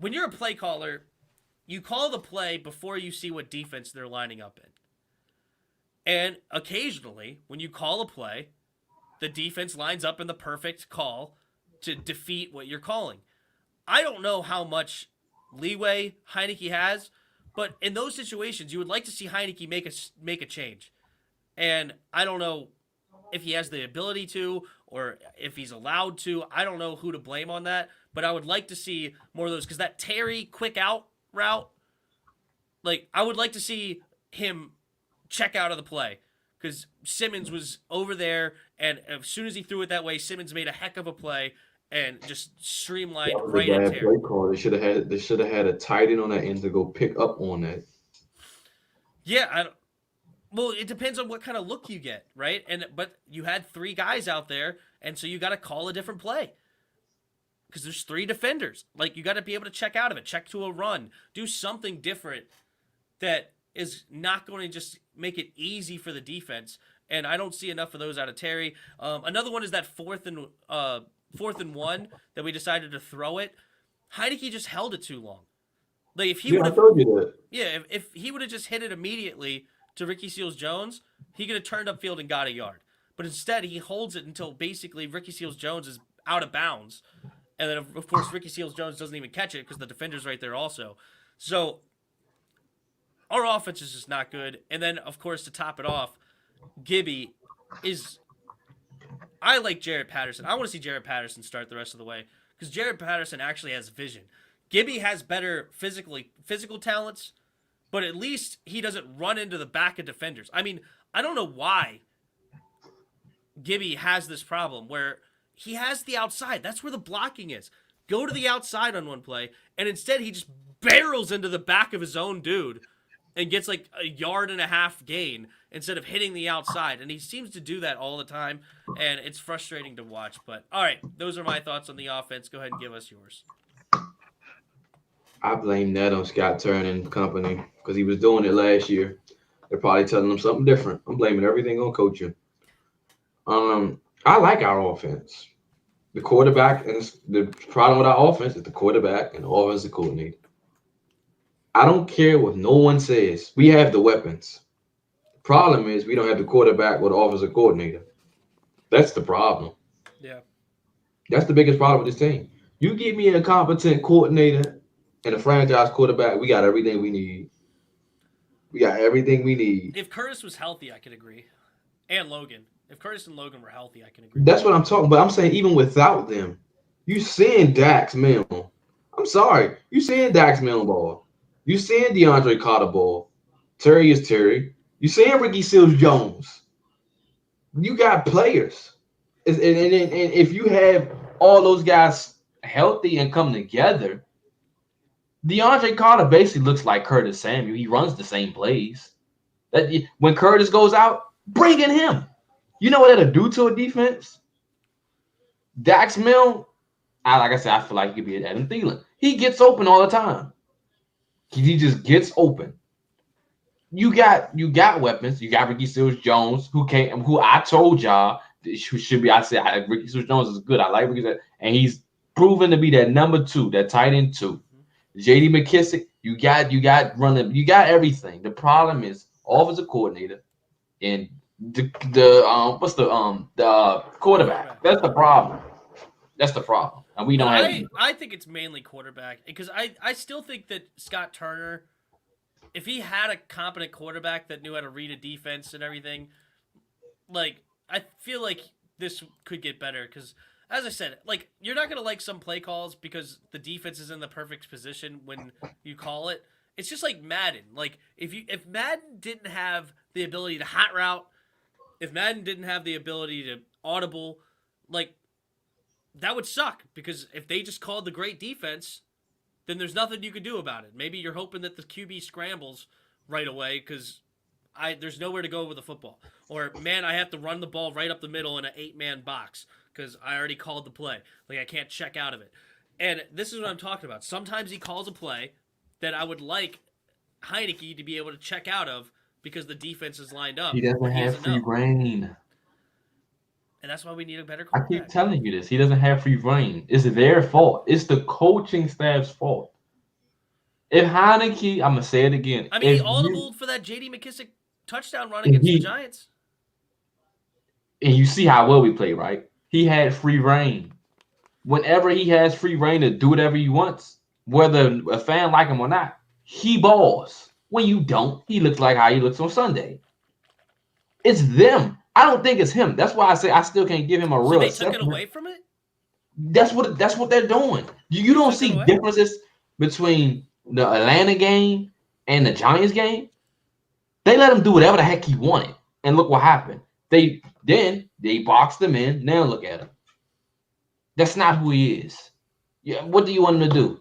when you're a play caller, you call the play before you see what defense they're lining up in. And occasionally, when you call a play, the defense lines up in the perfect call to defeat what you're calling. I don't know how much leeway Heineke has, but in those situations, you would like to see Heineke make a change. And I don't know if he has the ability to or if he's allowed to. I don't know who to blame on that, but I would like to see more of those because that Terry quick out route, like I would like to see him check out of the play. Because Simmons was over there, and as soon as he threw it that way, Simmons made a heck of a play and just streamlined right at Terry. Play call. They should have had a tight end on that end to go pick up on that. Yeah, well, it depends on what kind of look you get, right? But you had 3 guys out there, and so you got to call a different play because there's 3 defenders. Like you got to be able to check out of it, check to a run, do something different that is not going to just make it easy for the defense. And I don't see enough of those out of Terry. Another one is that fourth and 1 that we decided to throw it. Heineke just held it too long. Like if he would have, if he would have just hit it immediately to Ricky Seals-Jones, he could have turned upfield and got a yard. But instead, he holds it until basically Ricky Seals-Jones is out of bounds, and then of course Ricky Seals-Jones doesn't even catch it because the defender's right there also. So our offense is just not good. And then, of course, to top it off, Gibby is... I like Jared Patterson. I want to see Jared Patterson start the rest of the way because Jared Patterson actually has vision. Gibby has better physical talents, but at least he doesn't run into the back of defenders. I mean, I don't know why Gibby has this problem where he has the outside. That's where the blocking is. Go to the outside on one play, and instead he just barrels into the back of his own dude and gets like a 1.5 yard gain instead of hitting the outside. And he seems to do that all the time, and it's frustrating to watch. But, all right, those are my thoughts on the offense. Go ahead and give us yours. I blame that on Scott Turner and company because he was doing it last year. They're probably telling him something different. I'm blaming everything on coaching. I like our offense. The quarterback and the problem with our offense is the quarterback and the offensive coordinator. I don't care what no one says. We have the weapons. The problem is we don't have the quarterback or the offensive coordinator. That's the problem. Yeah. That's the biggest problem with this team. You give me a competent coordinator and a franchise quarterback, we got everything we need. We got everything we need. If Curtis was healthy, I could agree. And Logan. If Curtis and Logan were healthy, I can agree. That's what I'm talking about. I'm saying even without them, you seeing Dax Milne. I'm sorry. You seeing Dax Milne ball. You seeing DeAndre Carter ball. Terry is Terry. You seeing Ricky Seals Jones. You got players. And if you have all those guys healthy and come together, DeAndre Carter basically looks like Curtis Samuel. He runs the same plays. When Curtis goes out, bring in him. You know what that'll do to a defense? Dax Milne, like I said, I feel like he could be an Adam Thielen. He gets open all the time. He just gets open. You got weapons. You got Ricky Seals Jones, who I told y'all should be. I said Ricky Seals Jones is good. I like Ricky Seals, and he's proven to be that number 2, that tight end 2. J.D. McKissick, you got running, you got everything. The problem is offensive coordinator and the quarterback. That's the problem. That's the problem. And we don't have. I think it's mainly quarterback because I still think that Scott Turner, if he had a competent quarterback that knew how to read a defense and everything, like I feel like this could get better because, as I said, like you're not gonna like some play calls because the defense is in the perfect position when you call it. It's just like Madden. Like if Madden didn't have the ability to hot route, if Madden didn't have the ability to audible, like that would suck because if they just called the great defense, then there's nothing you could do about it. Maybe you're hoping that the QB scrambles right away because there's nowhere to go with the football. Or, man, I have to run the ball right up the middle in an 8-man box because I already called the play. Like, I can't check out of it. And this is what I'm talking about. Sometimes he calls a play that I would like Heineke to be able to check out of because the defense is lined up. He doesn't have free reign. And that's why we need a better I quarterback. keep telling you this. He doesn't have free reign. It's their fault. It's the coaching staff's fault. If Heineke, I'm going to say it again. I mean, he audibled for that J.D. McKissick touchdown run against the Giants. And you see how well we play, right? He had free reign. Whenever he has free reign to do whatever he wants, whether a fan like him or not, he balls. When you don't, he looks like how he looks on Sunday. It's them. I don't think it's him. That's why I say I still can't give him a real assessment. They took it away from it? That's what they're doing. You don't see differences between the Atlanta game and the Giants game. They let him do whatever the heck he wanted. And look what happened. They boxed him in. Now look at him. That's not who he is. Yeah, what do you want him to do?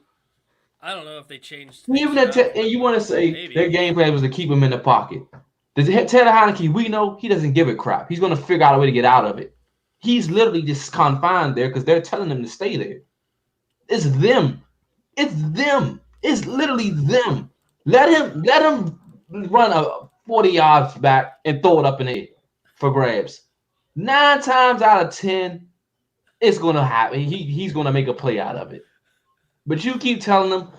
I don't know if they changed. Even and you want to say their game plan was to keep him in the pocket. Does it tell Heineke we know he doesn't give a crap. He's going to figure out a way to get out of it. He's literally just confined there because they're telling him to stay there. It's them. It's them. It's literally them. Let him run a 40 yards back and throw it up in the air for grabs. 9 times out of 10, it's going to happen. He's going to make a play out of it. But you keep telling them,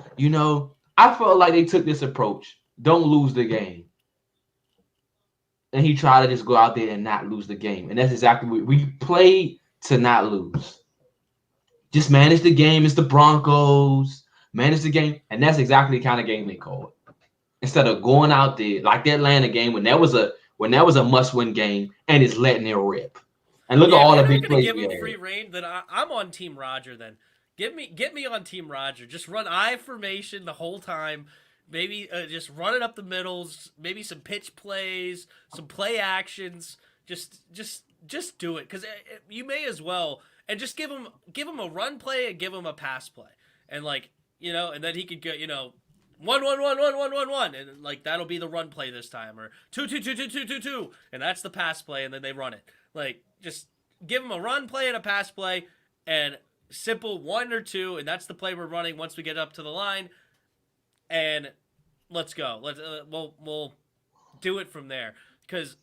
I felt like they took this approach. Don't lose the game. And he tried to just go out there and not lose the game. And that's exactly what we played to not lose. Just manage the game. It's the Broncos. Manage the game. And that's exactly the kind of game they called. Instead of going out there like the Atlanta game when that was a must-win game and it's letting it rip. And look at all the big plays. Give him free reign, then I'm on Team Roger then. Get me on Team Roger. Just run I formation the whole time. Maybe just run it up the middles. Maybe some pitch plays, some play actions. Just do it because you may as well. And just give him a run play and give him a pass play. And and then he could get 1-1-1-1-1-1-1, and that'll be the run play this time, or 2-2-2-2-2-2-2, and that's the pass play, and then they run it. Just give him a run play and a pass play, and simple 1 or 2, and that's the play we're running once we get up to the line, and let's go. We'll do it from there because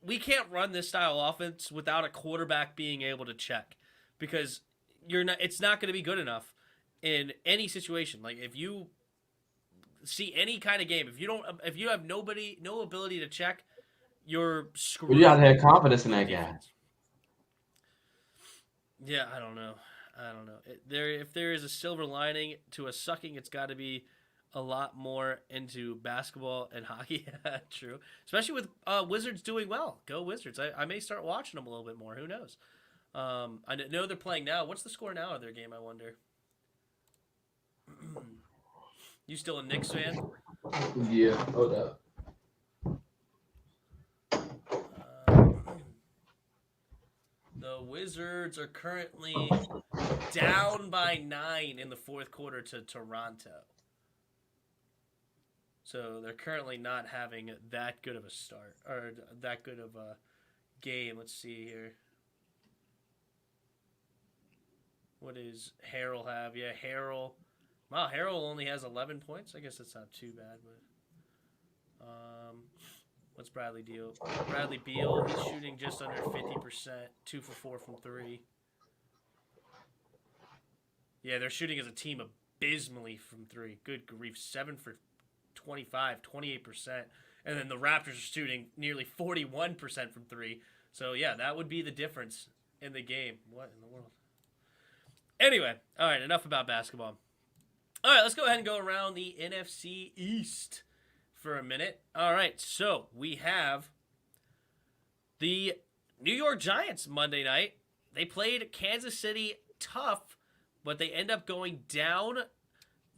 we can't run this style offense without a quarterback being able to check, because you're not. It's not going to be good enough in any situation. Like if you see any kind of game, if you have no ability to check, you're But you gotta screwed have confidence in with the that guy. defense. Yeah, I don't know. If there is a silver lining to a sucking, it's got to be a lot more into basketball and hockey. True, especially with Wizards doing well. Go Wizards! I may start watching them a little bit more. Who knows? I know they're playing now. What's the score now of their game? I wonder. You still a Knicks fan? Yeah, hold up. The Wizards are currently down by 9 in the fourth quarter to Toronto. So they're currently not having that good of a start or that good of a game. Let's see here. What does Harrell have? Yeah, Harrell. Wow, Harrell only has 11 points. I guess that's not too bad, but what's Bradley Beal? Bradley Beal, he's shooting just under 50%, 2 for 4 from 3. Yeah, they're shooting as a team abysmally from 3. Good grief, 7 for 25, 28%. And then the Raptors are shooting nearly 41% from 3. So, yeah, that would be the difference in the game. What in the world? Anyway, all right, enough about basketball. All right, let's go ahead and go around the NFC East for a minute. All right, so we have the New York Giants Monday night. They played Kansas City tough, but they end up going down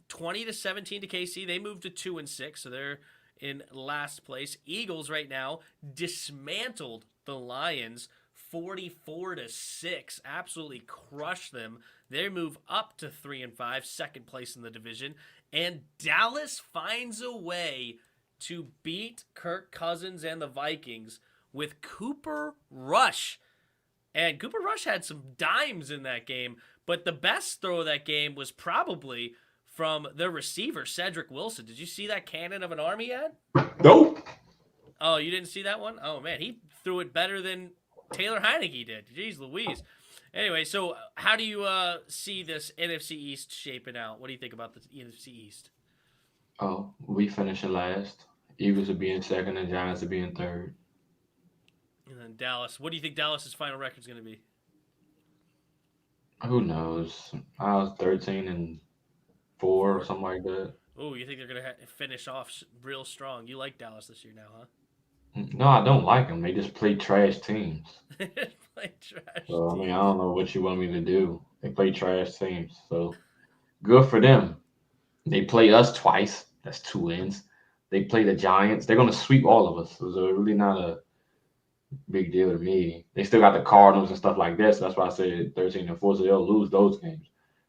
20-17 to KC. They moved to 2-6, so they're in last place. Eagles right now dismantled the Lions 44-6. Absolutely crushed them. They move up to 3-5, second place in the division. And Dallas finds a way to beat Kirk Cousins and the Vikings with Cooper Rush. And Cooper Rush had some dimes in that game, but the best throw of that game was probably from the receiver, Cedric Wilson. Did you see that cannon of an arm he had? Nope. Oh, you didn't see that one? Oh, man, he threw it better than Taylor Heineke did. Jeez Louise. Anyway, so how do you see this NFC East shaping out? What do you think about the NFC East? Oh, we finishing last. Eagles will be in second and Giants will be in third. And then Dallas. What do you think Dallas's final record is going to be? Who knows? I was 13-4 or something like that. Oh, you think they're going to finish off real strong? You like Dallas this year now, huh? No, I don't like them. They just play trash teams. Play trash So, I teams. mean, I don't know what you want me to do. They play trash teams. So, good for them. They play us twice. That's 2 wins. They play the Giants. They're going to sweep all of us. So, it's really not a big deal to me. They still got the Cardinals and stuff like that. So, that's why I said 13-4. So, they'll lose those games.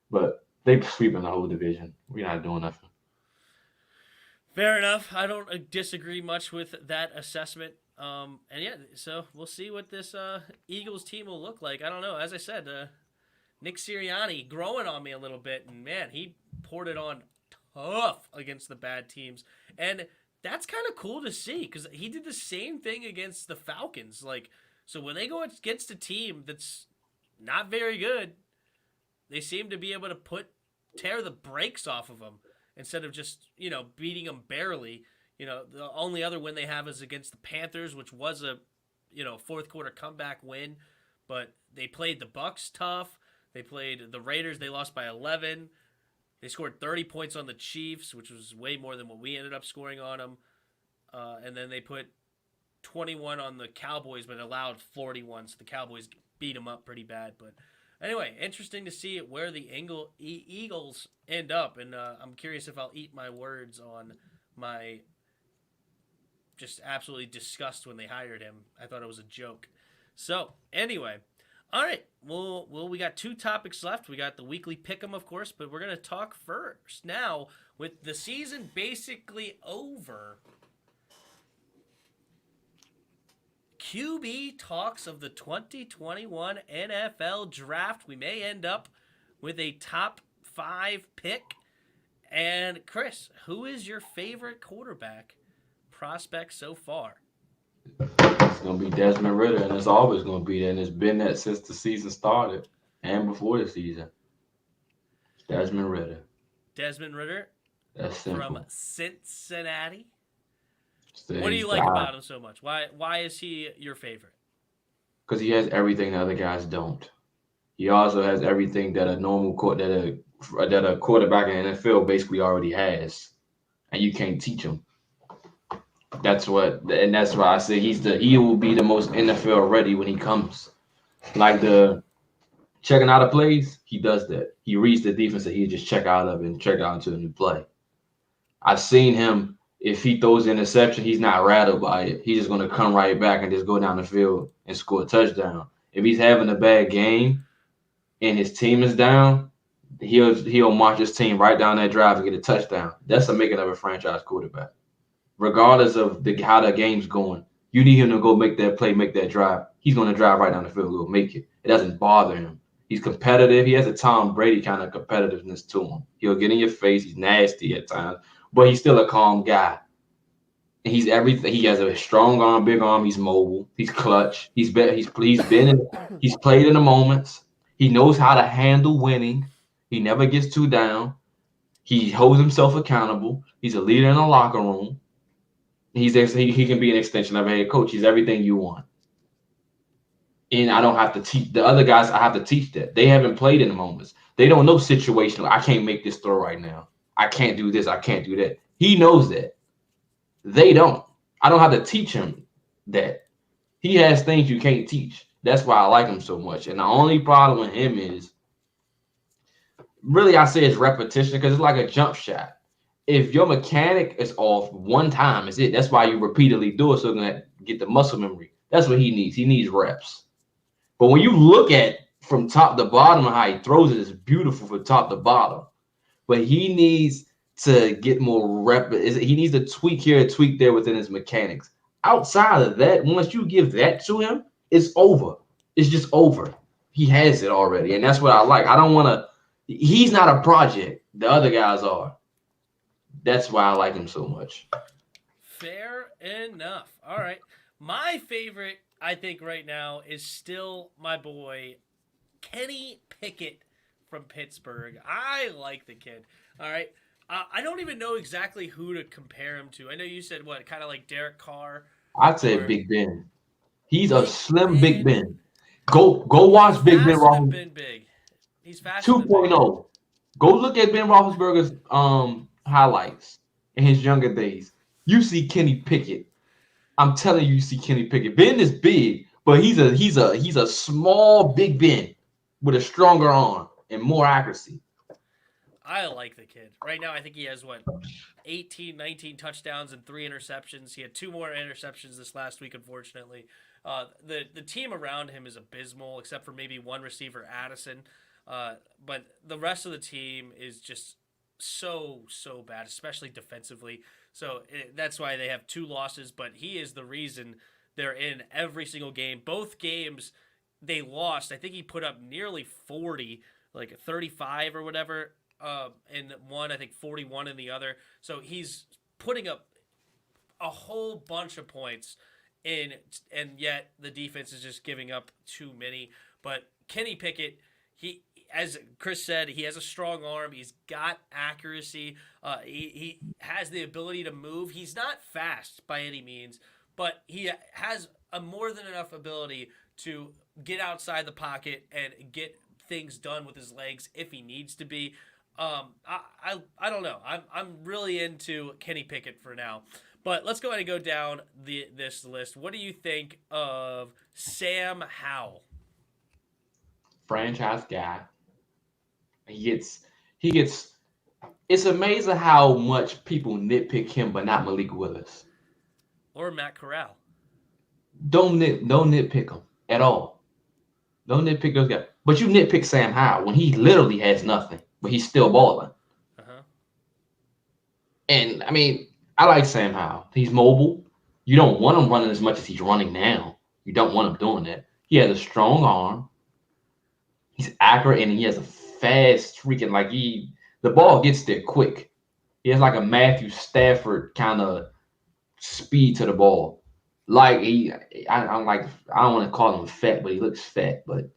But they're sweeping the whole division. We're not doing nothing. Fair enough. I don't disagree much with that assessment. And yeah, so we'll see what this Eagles team will look like. I don't know. As I said, Nick Sirianni growing on me a little bit, and man, he poured it on tough against the bad teams, and that's kind of cool to see because he did the same thing against the Falcons. Like, so when they go against a team that's not very good, they seem to be able to tear the brakes off of them. Instead of just, beating them barely. The only other win they have is against the Panthers, which was a, fourth quarter comeback win. But they played the Bucs tough. They played the Raiders. They lost by 11. They scored 30 points on the Chiefs, which was way more than what we ended up scoring on them. And then they put 21 on the Cowboys, but allowed 41. So the Cowboys beat them up pretty bad. But anyway, interesting to see where the Eagles end up, and I'm curious if I'll eat my words on my just absolutely disgust when they hired him. I thought it was a joke. So, anyway, all right, well, we got 2 topics left. We got the weekly pick'em, of course, but we're going to talk first now with the season basically over. QB talks of the 2021 NFL Draft. We may end up with a top 5 pick. And Chris, who is your favorite quarterback prospect so far? It's going to be Desmond Ridder, and it's always going to be there, and it's been that since the season started. And and before the season. Desmond Ritter. Desmond Ritter That's from simple. Cincinnati. So What do he's you the like guy about him so much? Why is he your favorite? because he has everything the other guys don't. He also has everything that a normal that a quarterback in the NFL basically already has, and you can't teach him. That's why I say he will be the most NFL ready when he comes. Like the checking out of plays, he does that. He reads the defense that he just check out of and check out into a new play. I've seen him. If he throws an interception, he's not rattled by it. He's just gonna come right back and just go down the field and score a touchdown. If he's having a bad game and his team is down, he'll march his team right down that drive and get a touchdown. That's the making of a franchise quarterback. Regardless of how the game's going, you need him to go make that play, make that drive. He's going to drive right down the field, go make it. It doesn't bother him. He's competitive. He has a Tom Brady kind of competitiveness to him. He'll get in your face. He's nasty at times, but he's still a calm guy. And he's everything. He has a strong arm, big arm. He's mobile. He's clutch. He's played in the moments. He knows how to handle winning. He never gets too down. He holds himself accountable. He's a leader in the locker room. He can be an extension of a head coach. He's everything you want. And I don't have to teach the other guys. I have to teach that. They haven't played in the moments. They don't know situational. I can't make this throw right now. I can't do this. I can't do that. He knows that. They don't. I don't have to teach him that. He has things you can't teach. That's why I like him so much. And the only problem with him is really I say it's repetition because it's like a jump shot. If your mechanic is off one time, is it. That's why you repeatedly do it so that get the muscle memory. That's what he needs. He needs reps. But when you look at from top to bottom how he throws it, it's beautiful from top to bottom. But he needs to get more rep. He needs to tweak here, tweak there within his mechanics. Outside of that, once you give that to him, it's over. It's just over. He has it already, and that's what I like. I don't want to. He's not a project. The other guys are. That's why I like him so much. Fair enough. All right. My favorite, I think, right now is still my boy, Kenny Pickett from Pittsburgh. I like the kid. All right. I don't even know exactly who to compare him to. I know you said what, kind of like Derek Carr I'd say or Big Ben. He's a Big slim Big Ben. Ben. Go He's watch Big Ben faster than Roethlisberger Ben Big. He's faster than Big. 2.0. Go look at Ben Roethlisberger's highlights in his younger days. You see Kenny Pickett. I'm telling you, you see Kenny Pickett. Ben is big, but he's a small Big Ben with a stronger arm and more accuracy. I like the kid. Right now, I think he has, what, 18, 19 touchdowns and 3 interceptions. He had 2 more interceptions this last week, unfortunately. The team around him is abysmal, except for maybe one receiver, Addison. But the rest of the team is just so bad, especially defensively. So that's why they have 2 losses, but he is the reason they're in every single game. Both games they lost. I think he put up nearly 40, like 35 or whatever, in one, I think 41 in the other. So he's putting up a whole bunch of points in, and yet the defense is just giving up too many. But Kenny Pickett, he, as Chris said, he has a strong arm. He's got accuracy. He has the ability to move. He's not fast by any means, but he has a more than enough ability to get outside the pocket and get things done with his legs if he needs to be. I don't know. I'm really into Kenny Pickett for now. But let's go ahead and go down this list. What do you think of Sam Howell? Franchise guy. He gets. It's amazing how much people nitpick him, but not Malik Willis. Or Matt Corral? Don't nitpick him at all. Don't nitpick those guys. But you nitpick Sam Howell when he literally has nothing, but he's still balling. Uh-huh. And I mean, I like Sam Howell. He's mobile. You don't want him running as much as he's running now. You don't want him doing that. He has a strong arm. He's accurate and he has a fast freaking the ball gets there quick. He has like a Matthew Stafford kind of speed to the ball. Like I don't want to call him fat, but he looks fat. But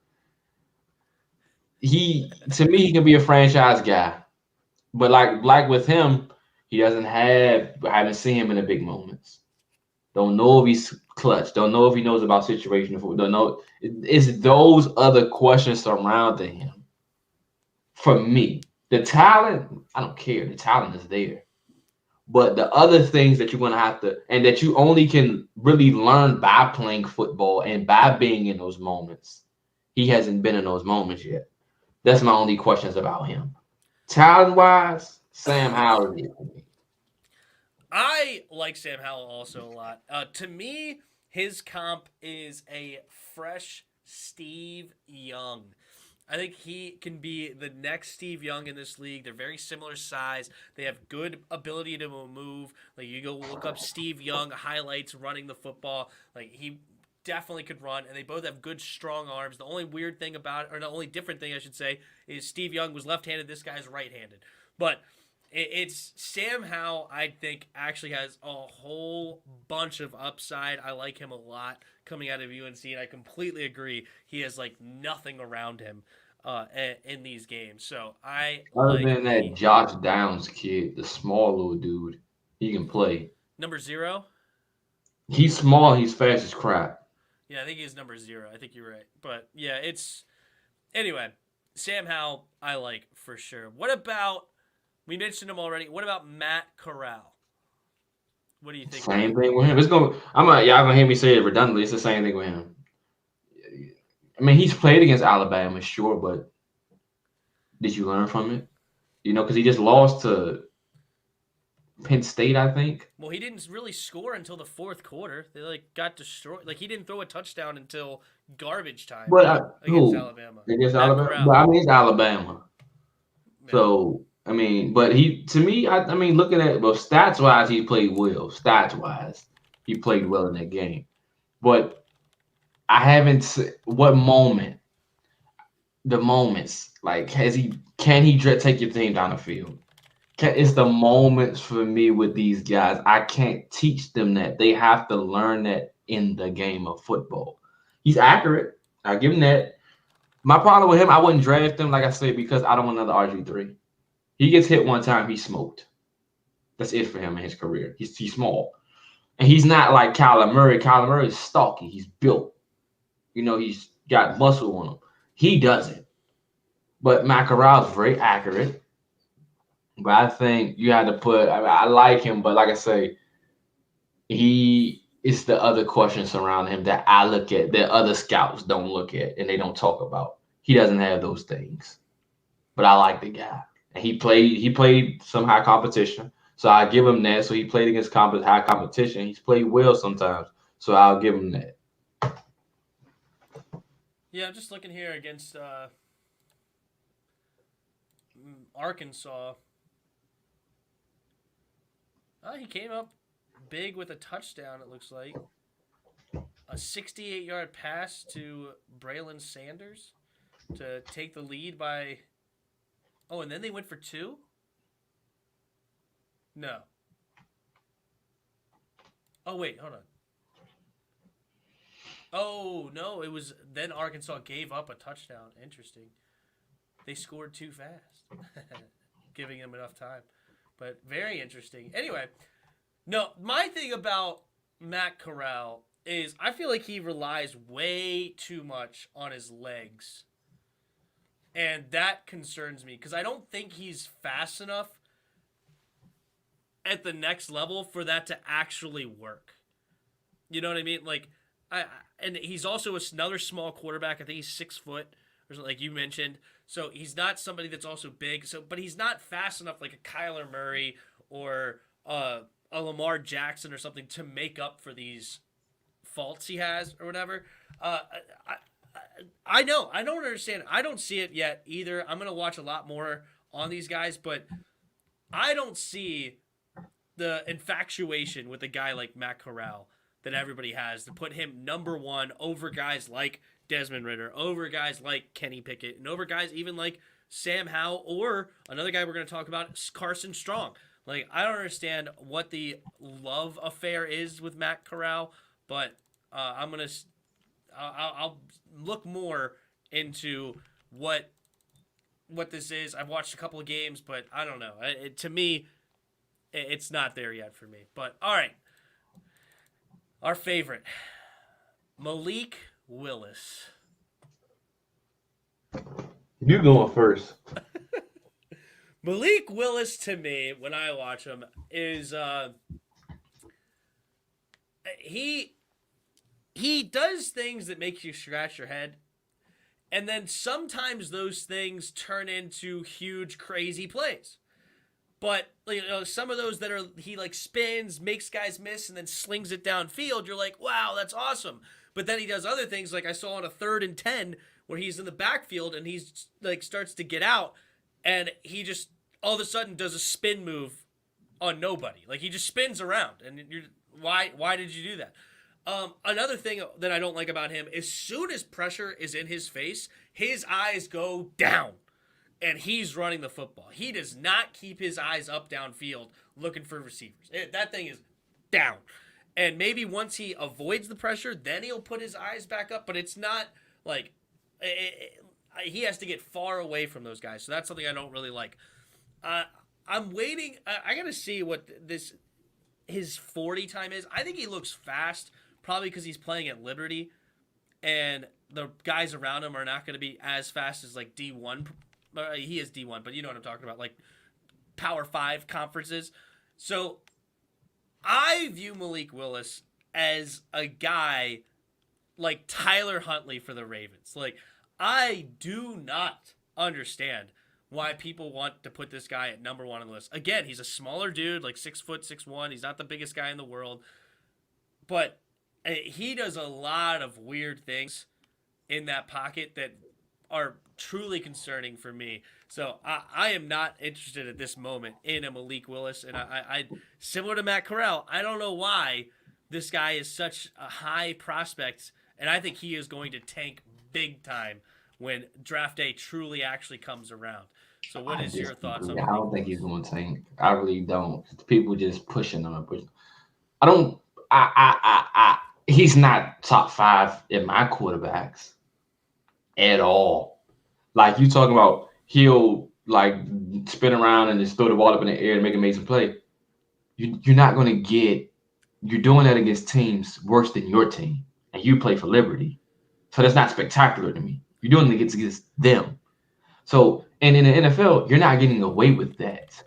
to me, he can be a franchise guy. But like with him, he doesn't have. I haven't seen him in the big moments. Don't know if he's clutch. Don't know if he knows about situational football. Don't know. It's those other questions surrounding him. For me, the talent, I don't care. The talent is there. But the other things that you're going to have to, and that you only can really learn by playing football and by being in those moments, he hasn't been in those moments yet. That's my only questions about him. Talent wise, Sam Howell is for me. I like Sam Howell also a lot. To me, his comp is a fresh Steve Young. I think he can be the next Steve Young in this league. They're very similar size. They have good ability to move. Like you go look up Steve Young highlights running the football. Like he definitely could run, and they both have good strong arms. The only weird thing about, or the only different thing I should say, is Steve Young was left-handed. This guy's right-handed. But it's Sam Howell, I think, actually has a whole bunch of upside. I like him a lot coming out of UNC, and I completely agree. He has like nothing around him in these games. So I Other like than that, Josh Downs kid, the small little dude, he can play. number 0. He's small. He's fast as crap. Yeah, I think he's number 0. I think you're right. But yeah, it's anyway. Sam Howell, I like for sure. What about? We mentioned him already. What about Matt Corral? What do you think? Same thing with him. It's gonna. Y'all gonna hear me say it redundantly. It's the same thing with him. I mean, he's played against Alabama, sure, but did you learn from it? Because he just lost to Penn State, I think. Well, he didn't really score until the fourth quarter. They like got destroyed. Like he didn't throw a touchdown until garbage time But against who Alabama. against Matt Alabama? Corral. But I mean, it's Alabama. Yeah. So I mean, but to me, I mean, looking at stats wise, he played well. Stats wise, he played well in that game. But I haven't. What moment? The moments like can he take your team down the field? It's the moments for me with these guys. I can't teach them that. They have to learn that in the game of football. He's accurate. I give him that. My problem with him, I wouldn't draft him, like I said, because I don't want another RG3. He gets hit one time, he's smoked. That's it for him in his career. He's small. And he's not like Kyler Murray. Kyler Murray is stocky. He's built. He's got muscle on him. He doesn't. But Matt Corral is very accurate. But I think you had to I like him, but like I say, he is the other questions surrounding him that I look at, that other scouts don't look at and they don't talk about. He doesn't have those things. But I like the guy. And he played some high competition. So I give him that. So he played against high competition. He's played well sometimes. So I'll give him that. Yeah, I'm just looking here against Arkansas. He came up big with a touchdown, it looks like. A 68-yard pass to Braylon Sanders to take the lead by... Oh, and then they went for 2? No. Oh, wait, hold on. Oh, no, it was... Then Arkansas gave up a touchdown. Interesting. They scored too fast. Giving them enough time. But very interesting. Anyway, no, my thing about Matt Corral is I feel like he relies way too much on his legs. And that concerns me because I don't think he's fast enough at the next level for that to actually work. You know what I mean? Like, and he's also another small quarterback. I think he's 6 foot, or like you mentioned. So he's not somebody that's also big. But he's not fast enough like a Kyler Murray or a Lamar Jackson or something to make up for these faults he has or whatever. I know. I don't understand. I don't see it yet either. I'm going to watch a lot more on these guys, but I don't see the infatuation with a guy like Matt Corral that everybody has to put him number 1 over guys like Desmond Ridder, over guys like Kenny Pickett, and over guys even like Sam Howell or another guy we're going to talk about, Carson Strong. Like, I don't understand what the love affair is with Matt Corral, but I'll look more into what what this is. I've watched a couple of games, but I don't know. To me, it's not there yet for me. But all right, our favorite, Malik Willis. You going first? Malik Willis to me, when I watch him, is he does things that make you scratch your head, and then sometimes those things turn into huge, crazy plays. But some of those that are he like spins, makes guys miss, and then slings it downfield. You're like, wow, that's awesome. But then he does other things, like I saw on a 3rd and 10 where he's in the backfield and he's like starts to get out, and he just all of a sudden does a spin move on nobody. Like he just spins around, and you're why did you do that? Another thing that I don't like about him, as soon as pressure is in his face, his eyes go down, and he's running the football. He does not keep his eyes up downfield looking for receivers. That thing is down. And maybe once he avoids the pressure, then he'll put his eyes back up, but it's not like he has to get far away from those guys. So that's something I don't really like. I'm waiting. I got to see what his 40 time is. I think he looks fast, probably because he's playing at Liberty, and the guys around him are not going to be as fast as like D1. He is D1, but you know what I'm talking about, like Power 5 conferences. So I view Malik Willis as a guy like Tyler Huntley for the Ravens. Like, I do not understand why people want to put this guy at number 1 on the list. Again, he's a smaller dude, like 6 foot, 6'1". He's not the biggest guy in the world, but he does a lot of weird things in that pocket that are truly concerning for me. So I am not interested at this moment in a Malik Willis, and I similar to Matt Corral, I don't know why this guy is such a high prospect, and I think he is going to tank big time when draft day truly actually comes around. So what is your thoughts on I Malik don't think Willis? he's going to tank. I really don't. People just pushing him. I don't. I. He's not top 5 in my quarterbacks at all. Like you talking about, he'll like spin around and just throw the ball up in the air and make an amazing play. You're not going to get. You're doing that against teams worse than your team, and you play for Liberty, so that's not spectacular to me. You're doing it against them. So, and in the NFL, you're not getting away with that.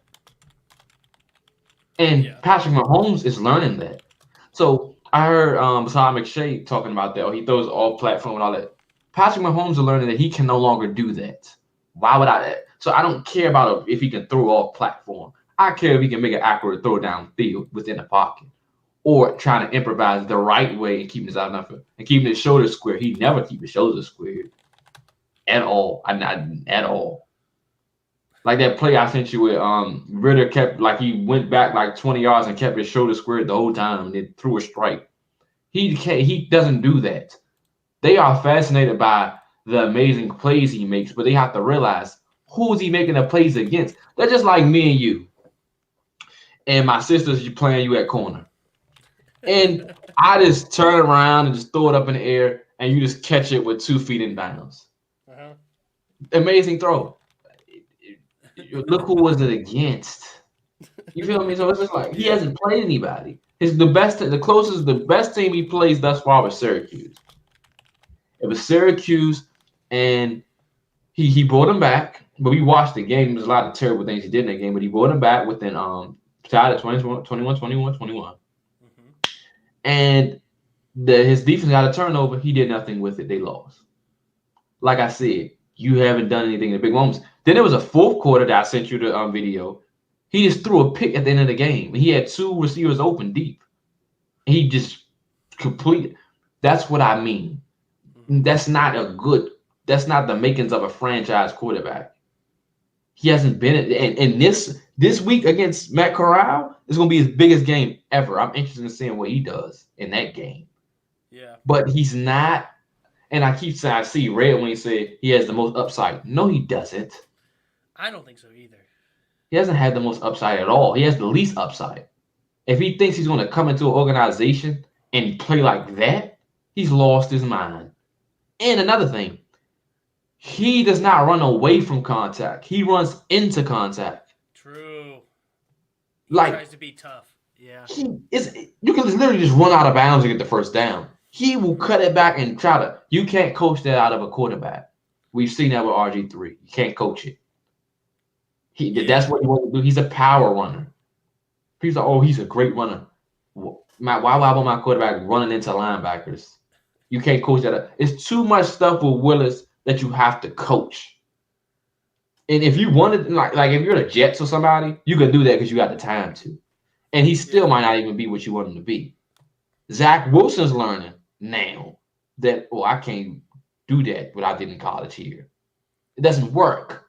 And Yeah. Patrick Mahomes is learning that. So I heard Basad McShay talking about that. He throws all platform and all that. Patrick Mahomes is learning that he can no longer do that. Why would I? So I don't care about if he can throw all platform. I care if he can make an accurate throw downfield within the pocket, or trying to improvise the right way and keeping his eyes off it and keeping his shoulders square. He never keep his shoulders squared at all. Not at all. Like that play I sent you with Ritter kept like he went back like 20 yards and kept his shoulders squared the whole time and then threw a strike. He doesn't do that. They are fascinated by the amazing plays he makes, but they have to realize who is he making the plays against. They're just like me and you. And my sister's playing you at corner. And I just turn around and just throw it up in the air, and you just catch it with 2 feet in bounds. Uh-huh. Amazing throw. Look who was it against. You feel me? So it's just like he hasn't played anybody. The best team he plays thus far was Syracuse. It was Syracuse, and he brought him back. But we watched the game. There's a lot of terrible things he did in that game, but he brought him back within tied at 21. Mm-hmm. And his defense got a turnover. He did nothing with it. They lost. Like I said, you haven't done anything in the big moments. Then there was a 4th quarter that I sent you the video. He just threw a pick at the end of the game. He had 2 receivers open deep. He just completed. That's what I mean. That's not the makings of a franchise quarterback. He hasn't been and this week against Matt Corral is going to be his biggest game ever. I'm interested in seeing what he does in that game. Yeah. But he's not. And I keep saying, I see red when he said he has the most upside. No, he doesn't. I don't think so either. He hasn't had the most upside at all. He has the least upside. If he thinks he's going to come into an organization and play like that, he's lost his mind. And another thing, He does not run away from contact. He runs into contact. True. He Like tries to be tough. Yeah. he is, you can literally just run out of bounds and get the first down. He will cut it back and try to. You can't coach that out of a quarterback. We've seen that with RG3. You can't coach it. That's Yeah. what he wants to do. He's a power runner. People are, oh, he's a great runner. Why want my quarterback running into linebackers? You can't coach that. It's too much stuff with Willis that you have to coach. And if you wanted, like if you're the Jets or somebody, you could do that because you got the time to. And he still Yeah. might not even be what you want him to be. Zach Wilson's learning now that, oh, I can't do that what I did in college here. It doesn't work.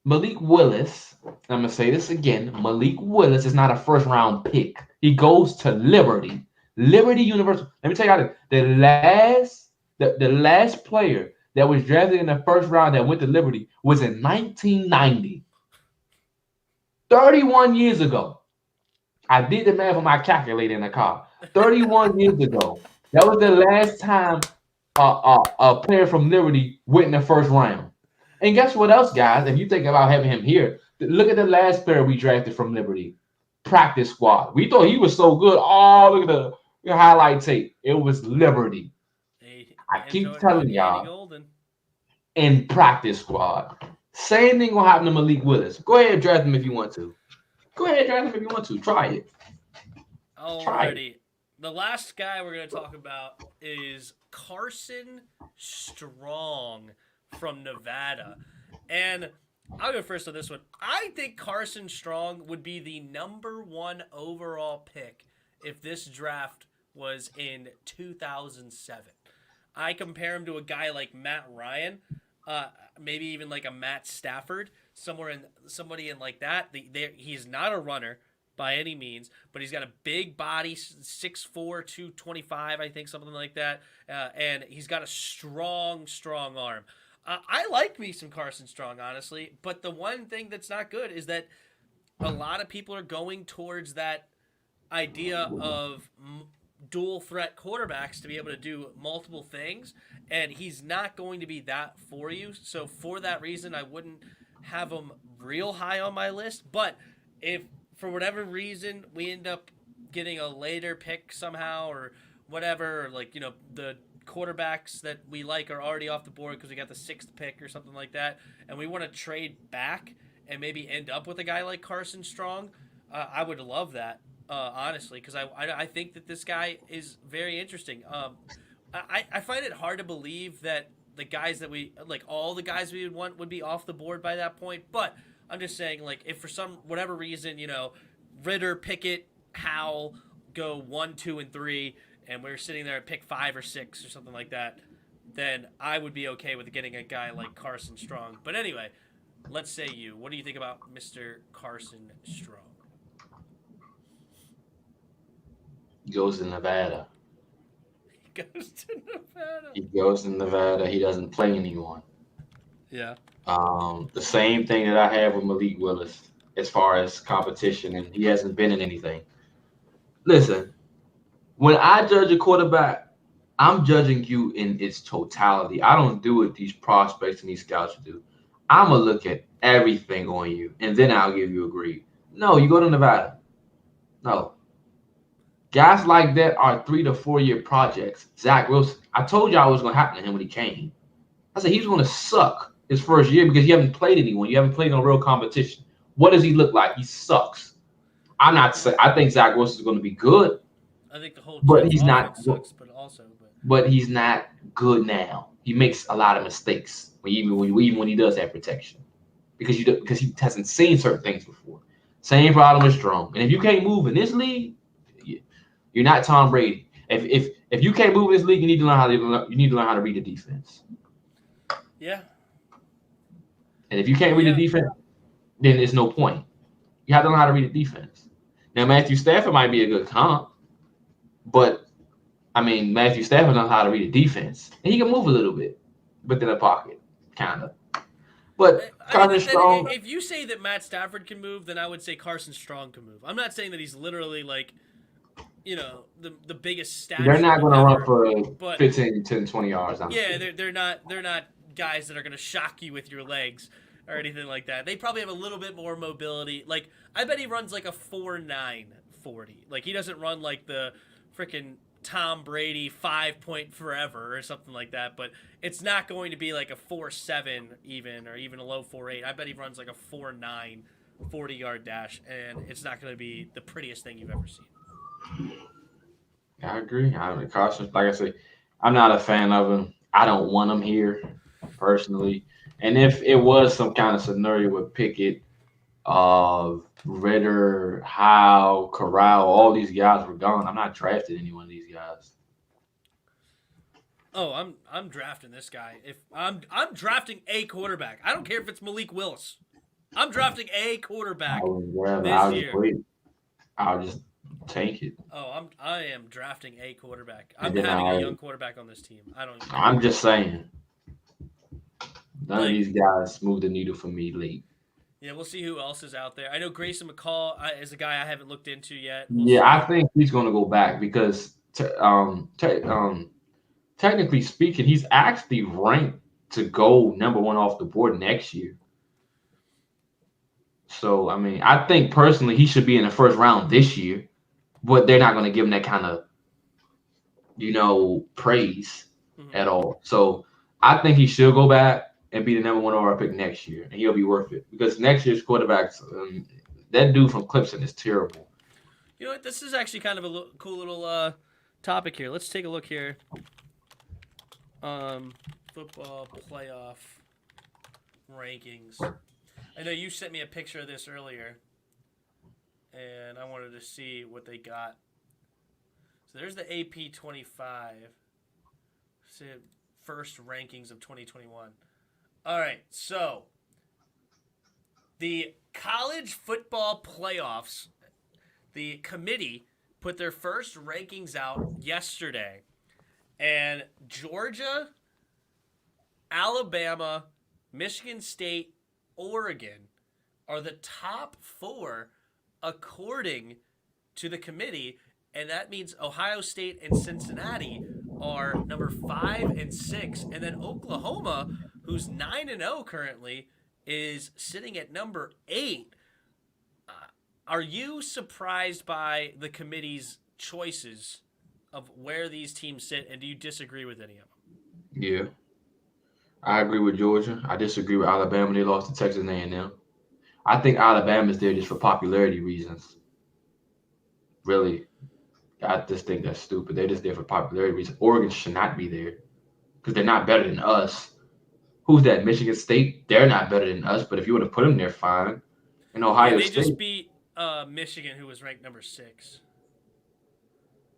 Malik Willis, I'm going to say this again. Malik Willis is not a first round pick. He goes to Liberty. Liberty University. Let me tell you how the last player that was drafted in the first round that went to Liberty was in 1990. 31 years ago. I did the math on my calculator in the car. 31 years ago. That was the last time a player from Liberty went in the first round. And guess what else, guys? If you think about having him here, look at the last player we drafted from Liberty. Practice squad. We thought he was so good. Oh, look at the highlight tape. It was Liberty. I keep telling Andy y'all. Golden. In practice squad. Same thing will happen to Malik Willis. Go ahead and draft him if you want to. Go ahead and draft him if you want to. Try it. Alrighty. The last guy we're going to talk about is Carson Strong from Nevada. And I'll go first on this one. I think Carson Strong would be the #1 overall pick if this draft was in 2007. I compare him to a guy like Matt Ryan, maybe even like a Matt Stafford, somebody in like that. He's not a runner by any means, but he's got a big body, 6'4", 225, I think, something like that, and he's got a strong arm. I like me some Carson Strong, honestly, but the one thing that's not good is that a lot of people are going towards that idea of dual threat quarterbacks to be able to do multiple things, and he's not going to be that for you. So for that reason, I wouldn't have him real high on my list. But if for whatever reason we end up getting a later pick somehow or whatever, or like, you know, the quarterbacks that we like are already off the board because we got the 6th pick or something like that, and we want to trade back and maybe end up with a guy like Carson Strong, I would love that. Honestly, because I think that this guy is very interesting. I find it hard to believe that the guys that we like, all the guys we would want would be off the board by that point. But I'm just saying, like, if for some whatever reason, you know, Ritter, Pickett, Howell go 1, 2, and 3, and we're sitting there at pick 5 or 6 or something like that, then I would be okay with getting a guy like Carson Strong. But anyway, let's say you. What do you think about Mr. Carson Strong? He goes to Nevada. He goes to Nevada. He goes to Nevada. He doesn't play anyone. Yeah. The same thing that I have with Malik Willis as far as competition, and he hasn't been in anything. Listen, when I judge a quarterback, I'm judging you in its totality. I don't do what these prospects and these scouts do. I'm going to look at everything on you, and then I'll give you a grade. No, you go to Nevada. No. Guys like that are 3 to 4 year projects. Zach Wilson, I told y'all what was going to happen to him when he came. I said he's going to suck his first year because you haven't played anyone. You haven't played no real competition. What does he look like? He sucks. I'm not saying I think Zach Wilson is going to be good. I think the whole but he's not. sucks, But he's not good now. He makes a lot of mistakes even when he does have protection because he hasn't seen certain things before. Same problem with Strong. And if you can't move in this league, you're not Tom Brady. If you can't move in this league, you need to learn how to read the defense. Yeah. And if you can't read the defense, then there's no point. You have to learn how to read the defense. Now, Matthew Stafford might be a good comp, but I mean, Matthew Stafford knows how to read the defense, and he can move a little bit within the pocket, kind of. But Carson Strong. If you say that Matt Stafford can move, then I would say Carson Strong can move. I'm not saying that he's literally like, you know, the biggest stat. They're not going to run for 15, 10, 20 yards. Yeah, they're not guys that are going to shock you with your legs or anything like that. They probably have a little bit more mobility. Like, I bet he runs like a 4.9 40. Like, he doesn't run like the freaking Tom Brady 5-point forever or something like that, but it's not going to be like a 4.7 even, or even a low 4.8. I bet he runs like a 4.9 40-yard dash, and it's not going to be the prettiest thing you've ever seen. I agree. I'm cautious. Like I say, I'm not a fan of him. I don't want him here personally. And if it was some kind of scenario with Pickett, Ritter, Howe, Corral, all these guys were gone, I'm not drafting any one of these guys. Oh, I'm drafting this guy. If I'm drafting a quarterback. I don't care if it's Malik Willis. I'm drafting a quarterback this year. I'll just take it. Oh, I am drafting a quarterback. And I'm then having a young quarterback on this team. I don't. Even I'm just saying. None of these guys move the needle for me late. Yeah, we'll see who else is out there. I know Grayson McCall is a guy I haven't looked into yet. I think he's going to go back because, technically speaking, he's actually ranked to go number 1 off the board next year. So, I mean, I think personally he should be in the first round this year, but they're not going to give him that kind of, praise at all. So, I think he should go back and be the number 1 overall pick next year, and he'll be worth it because next year's quarterbacks, that dude from Clemson is terrible. You know what? This is actually kind of a cool little topic here. Let's take a look here. Football playoff rankings. I know you sent me a picture of this earlier, and I wanted to see what they got. So there's the AP 25. See, first rankings of 2021. All right, so the college football playoffs, the committee put their first rankings out yesterday, and Georgia, Alabama, Michigan State, Oregon are the top 4 according to the committee, and that means Ohio State and Cincinnati are number 5 and 6, and then Oklahoma, who's 9-0 currently, is sitting at number 8. Are you surprised by the committee's choices of where these teams sit, and do you disagree with any of them? Yeah, I agree with Georgia. I disagree with Alabama. They lost to Texas A&M. I think Alabama's there just for popularity reasons. Really, I just think that's stupid. They're just there for popularity reasons. Oregon should not be there because they're not better than us. Who's that? Michigan State? They're not better than us, but if you would have put them there, fine. And Ohio State. They just beat Michigan, who was ranked number 6.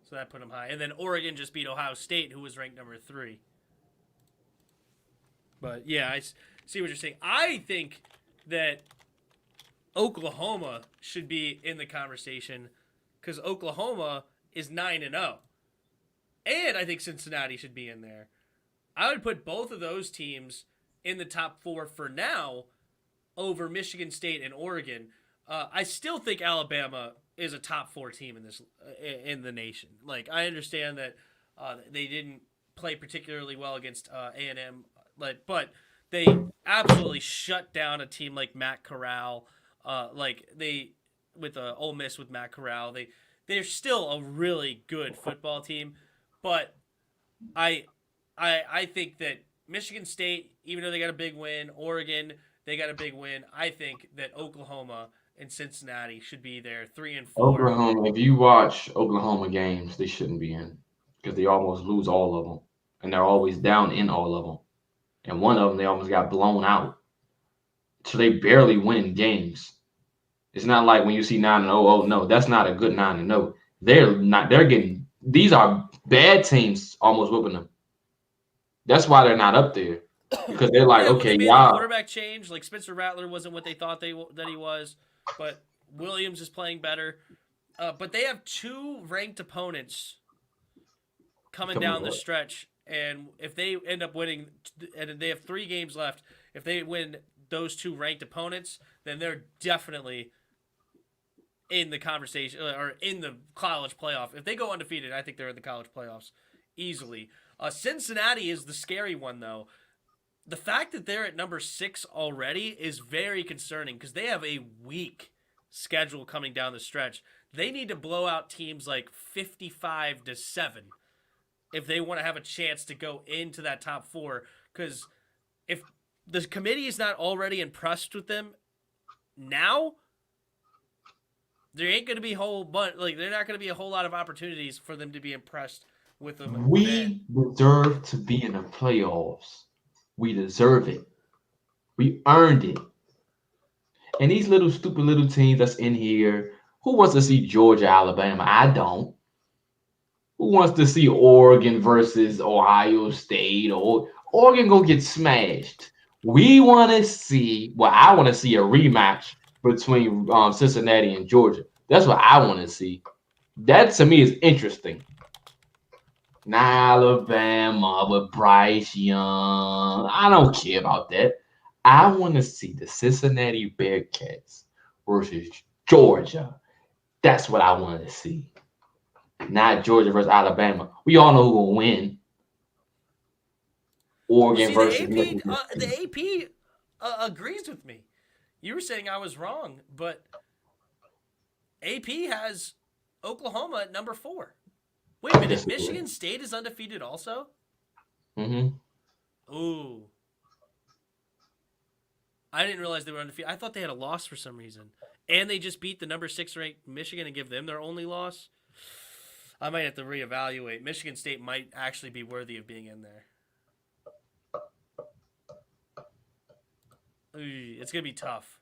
So that put them high. And then Oregon just beat Ohio State, who was ranked number 3. But, yeah, I see what you're saying. I think that Oklahoma should be in the conversation because Oklahoma is 9-0. And I think Cincinnati should be in there. I would put both of those teams in the top 4 for now over Michigan State and Oregon. I still think Alabama is a top 4 team in the nation. Like, I understand that they didn't play particularly well against A&M, but they absolutely shut down a team like Matt Corral. With Ole Miss with Matt Corral, they're still a really good football team. But I think that Michigan State, even though they got a big win, Oregon, they got a big win. I think that Oklahoma and Cincinnati should be there 3 and 4. Oklahoma, if you watch Oklahoma games, they shouldn't be in because they almost lose all of them. And they're always down in all of them. And one of them, they almost got blown out. So they barely win games. It's not like when you see 9-0, oh no, that's not a good 9-0. These are bad teams almost whooping them. That's why they're not up there. Because they're like, okay, they made y'all. The quarterback change. Like Spencer Rattler wasn't what they thought that he was, but Williams is playing better. But they have 2 ranked opponents coming down the stretch, and if they end up winning, and they have 3 games left, if they win those 2 ranked opponents, then they're definitely in the conversation or in the college playoff. If they go undefeated, I think they're in the college playoffs easily. Cincinnati is the scary one, though. the fact that they're at number 6 already is very concerning because they have a weak schedule coming down the stretch. They need to blow out teams like 55-7 if they want to have a chance to go into that top 4. Because if the committee is not already impressed with them now, there ain't going to be they're not going to be a whole lot of opportunities for them to be impressed with them. We deserve to be in the playoffs. We deserve it. We earned it. And these little stupid little teams that's in here, who wants to see Georgia, Alabama? I don't. Who wants to see Oregon versus Ohio State? Or Oregon gonna get smashed. We want to see. Well, I want to see a rematch between Cincinnati and Georgia. That's what I want to see. That to me is interesting. Alabama with Bryce Young. I don't care about that. I want to see the Cincinnati Bearcats versus Georgia. That's what I want to see. Not Georgia versus Alabama. We all know who will win. Oregon versus the AP agrees with me. You were saying I was wrong, but AP has Oklahoma at number 4. Wait a minute, Michigan State is undefeated also? Mm-hmm. Ooh. I didn't realize they were undefeated. I thought they had a loss for some reason. And they just beat the number 6 ranked Michigan and give them their only loss. I might have to reevaluate. Michigan State might actually be worthy of being in there. Ooh, it's going to be tough.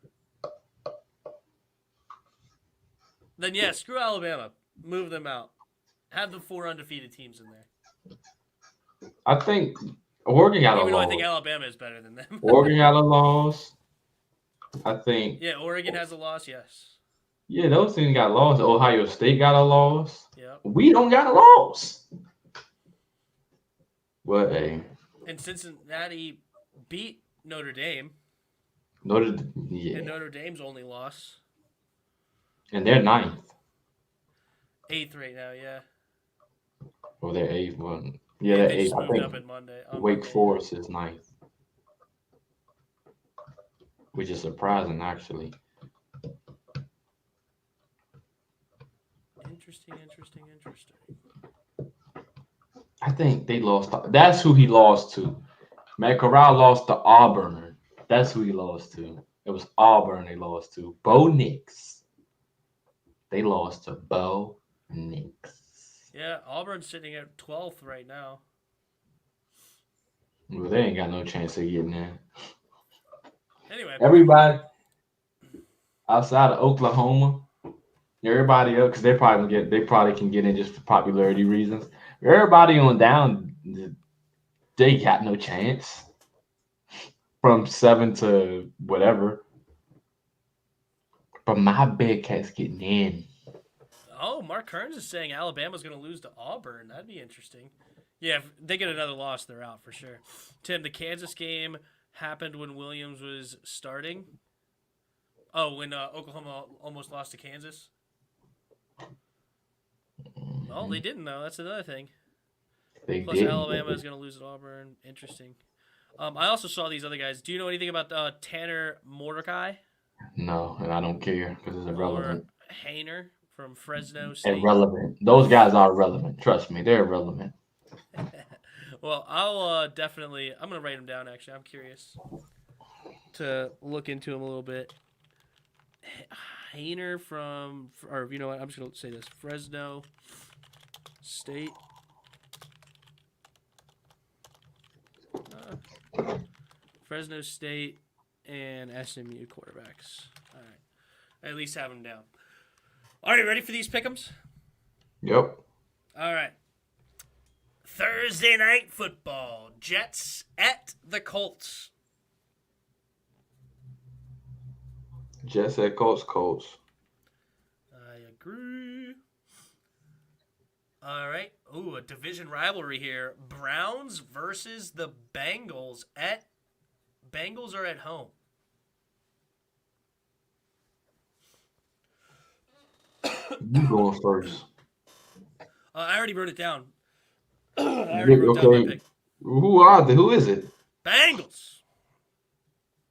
Then, yeah, screw Alabama. Move them out. Have the 4 undefeated teams in there. I think Oregon got a loss. Even though I think Alabama is better than them. Oregon got a loss. I think. Yeah, Oregon has a loss, yes. Yeah, those teams got lost. Ohio State got a loss. Yep. We don't got a loss. But hey. And Cincinnati beat Notre Dame. Yeah. And Notre Dame's only loss. And they're 9th. 8th right now, yeah. Or they're 8th one. Yeah, they're 8th. I think Wake Forest is 9th. Which is surprising, actually. Interesting. I think they lost. That's who he lost to. Matt Corral lost to Auburn. That's who he lost to. It was Auburn they lost to. Bo Nix. They lost to Bo Nix. Yeah, Auburn's sitting at 12th right now. Well, they ain't got no chance of getting there. Anyway. Everybody outside of Oklahoma, everybody else, because they probably can get in just for popularity reasons. Everybody on down, they got no chance. From 7 to whatever. But my Bearcats getting in. Oh, Mark Kearns is saying Alabama's going to lose to Auburn. That'd be interesting. Yeah, if they get another loss, they're out for sure. Tim, the Kansas game happened when Williams was starting. Oh, when Oklahoma almost lost to Kansas? Well, they didn't, though. That's another thing. Plus, Alabama is going to lose at Auburn. Interesting. I also saw these other guys. Do you know anything about Tanner Mordecai? No, and I don't care because it's irrelevant. Or Hainer from Fresno State? Irrelevant. Those guys are irrelevant. Trust me, they're irrelevant. Well, I'll definitely... I'm going to write them down, actually. I'm curious to look into them a little bit. Hainer from... Or, you know what? I'm just going to say this. Fresno State. Fresno State and SMU quarterbacks. All right. I at least have them down. All right, ready for these pick'ems? Yep. All right. Thursday night football. Jets at the Colts. Jets at Colts. I agree. All right. Ooh, a division rivalry here. Browns versus the Bengals. Bengals are at home. You going first. I already wrote it down. Okay. Who is it? Bengals.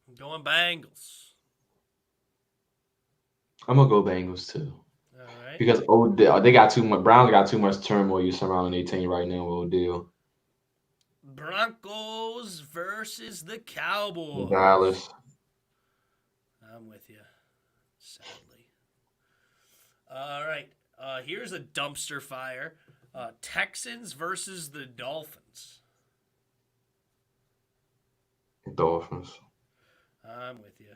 I'm going Bengals. I'm gonna go Bengals too. All right. Because they got too much. Browns got too much turmoil surrounding their team right now. Odell, Broncos versus the Cowboys. Dallas. I'm with you, sadly. All right. Here's a dumpster fire. Texans versus the Dolphins. Dolphins. I'm with you.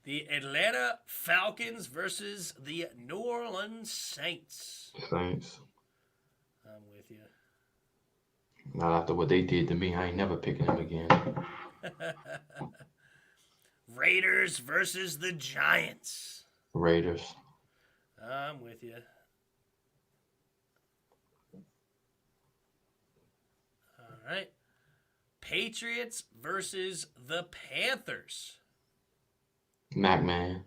The Atlanta Falcons versus the New Orleans Saints. Saints. I'm with you. Not after what they did to me, I ain't never picking them again. Raiders versus the Giants. Raiders. I'm with you. All right. Patriots versus the Panthers. Mac man.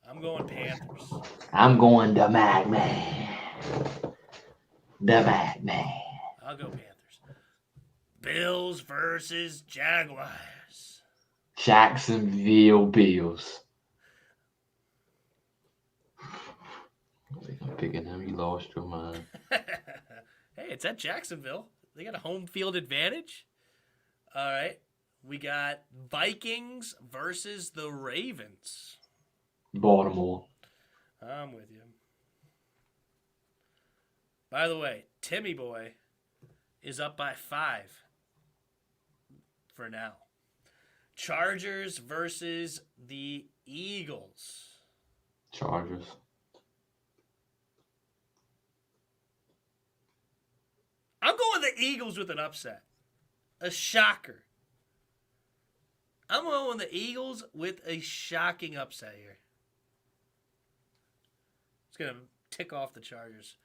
I'm going Panthers. I'm going the Mac man. The Mac man. I'll go Panthers. Bills versus Jaguars. Jacksonville Bills. I think I'm picking them. You lost your mind. Hey, it's at Jacksonville. They got a home field advantage. All right. We got Vikings versus the Ravens. Baltimore. I'm with you. By the way, Timmy Boy is up by 5 for now. Chargers versus the Eagles. Chargers. I'm going the Eagles with an upset. A shocker. I'm going the Eagles with a shocking upset here. It's going to tick off the Chargers.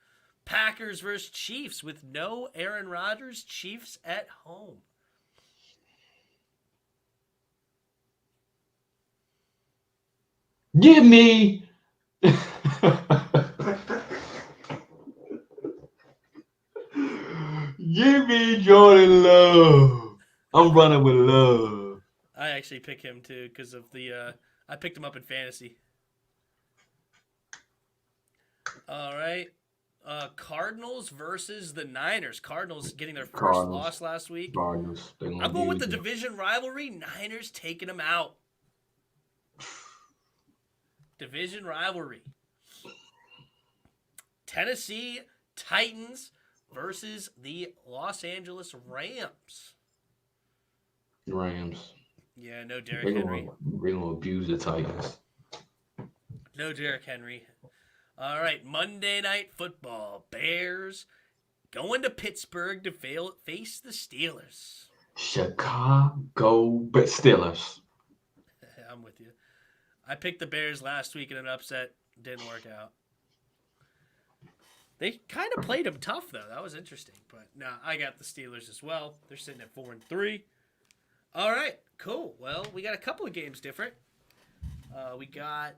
Packers versus Chiefs with no Aaron Rodgers. Chiefs at home. Give me. Give me Jordan Love. I'm running with Love. I actually pick him too because of the. I picked him up in fantasy. All right. Cardinals versus the Niners. Cardinals getting their first loss last week. Cardinals. I'm going with the division rivalry. Niners taking them out. Division rivalry. Tennessee Titans versus the Los Angeles Rams. Rams. Yeah, no Derrick Henry. We're going to abuse the Titans. No Derrick Henry. All right, Monday Night Football. Bears going to Pittsburgh to face the Steelers. Chicago Steelers. I'm with you. I picked the Bears last week in an upset. Didn't work out. They kind of played them tough, though. That was interesting. But no, I got the Steelers as well. They're sitting at 4-3. All right, cool. Well, we got a couple of games different. We got...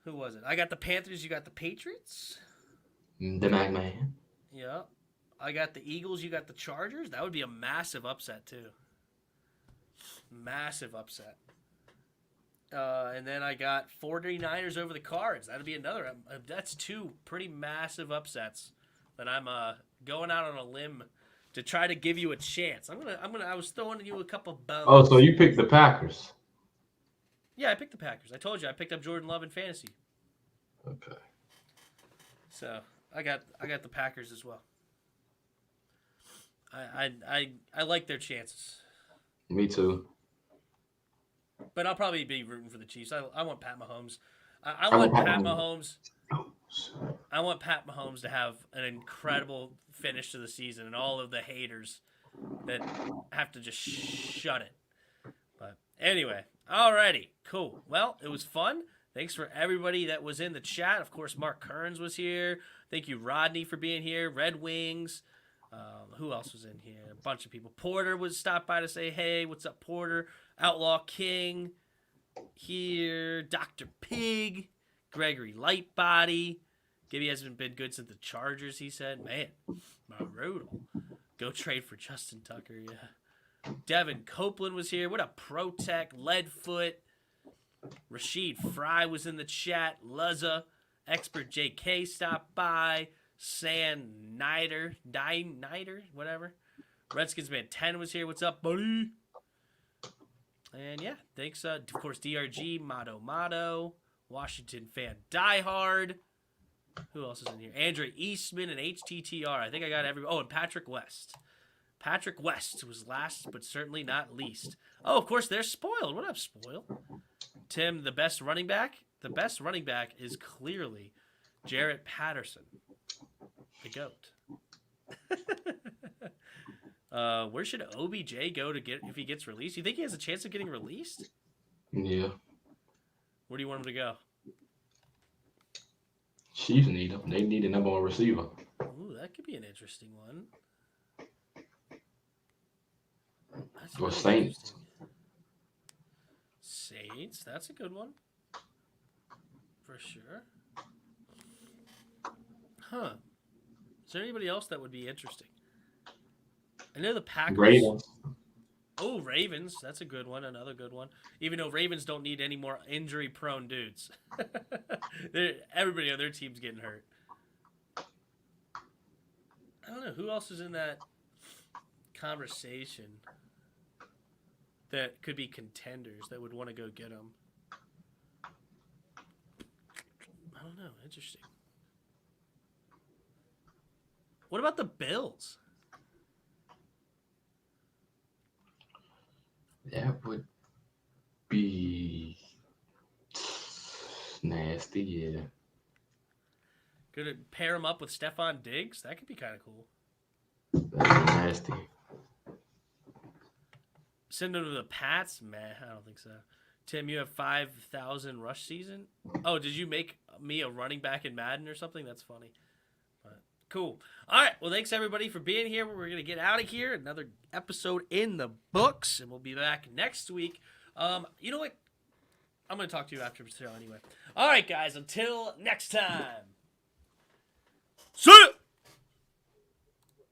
Who was it? I got the Panthers. You got the Patriots. The Mac man. Yeah. I got the Eagles. You got the Chargers. That would be a massive upset, too. Massive upset. And then I got 49ers over the Cards. That'd be another. That's 2 pretty massive upsets that I'm going out on a limb to try to give you a chance. I was throwing you a couple bones. Oh, so you picked the Packers. Yeah, I picked the Packers. I told you I picked up Jordan Love in fantasy. Okay. So I got the Packers as well. I like their chances. Me too. But I'll probably be rooting for the Chiefs. I want Pat Mahomes. I want Pat Mahomes. I want Pat Mahomes to have an incredible finish to the season, and all of the haters that have to just shut it. But anyway, alrighty, cool. Well, it was fun. Thanks for everybody that was in the chat. Of course, Mark Kearns was here. Thank you, Rodney, for being here. Red Wings. Who else was in here? A bunch of people. Porter was stopped by to say, hey, what's up, Porter? Outlaw King here. Dr. Pig. Gregory Lightbody. Gibby hasn't been good since the Chargers, he said. Man, brutal. Go trade for Justin Tucker, yeah. Devin Copeland was here. What a pro-tech. Leadfoot. Rashid Fry was in the chat. Luzza. Expert JK stopped by. San Nider. Whatever. Redskins Man 10 was here. What's up, buddy? And yeah, thanks. Of course, DRG, Motto, Washington Fan Diehard. Who else is in here? Andrew Eastman and HTTR. I think I got everybody. Oh, and Patrick West. Patrick West was last, but certainly not least. Oh, of course, they're Spoiled. What up, Spoil? Tim, the best running back? The best running back is clearly Jarrett Patterson, the GOAT. Where should OBJ go to get if he gets released? You think he has a chance of getting released? Yeah. Where do you want him to go? Chiefs need him. They need a number one receiver. Ooh, that could be an interesting one. That's Or really Saints. Saints, that's a good one. For sure. Huh. Is there anybody else that would be interesting? I know the Packers. Ravens. Oh, Ravens. That's a good one. Another good one. Even though Ravens don't need any more injury-prone dudes. Everybody on their team's getting hurt. I don't know. Who else is in that conversation that could be contenders that would want to go get them? I don't know. Interesting. What about the Bills? That would be nasty, yeah. Could it pair him up with Stephon Diggs? That could be kind of cool. That's nasty. Send him to the Pats? Meh, I don't think so. Tim, you have 5,000 rush season? Oh, did you make me a running back in Madden or something? That's funny. But cool. All right. Well, thanks, everybody, for being here. We're going to get out of here. Another episode in the books, and we'll be back next week. You know what? I'm going to talk to you after the show anyway. All right, guys. Until next time. See ya!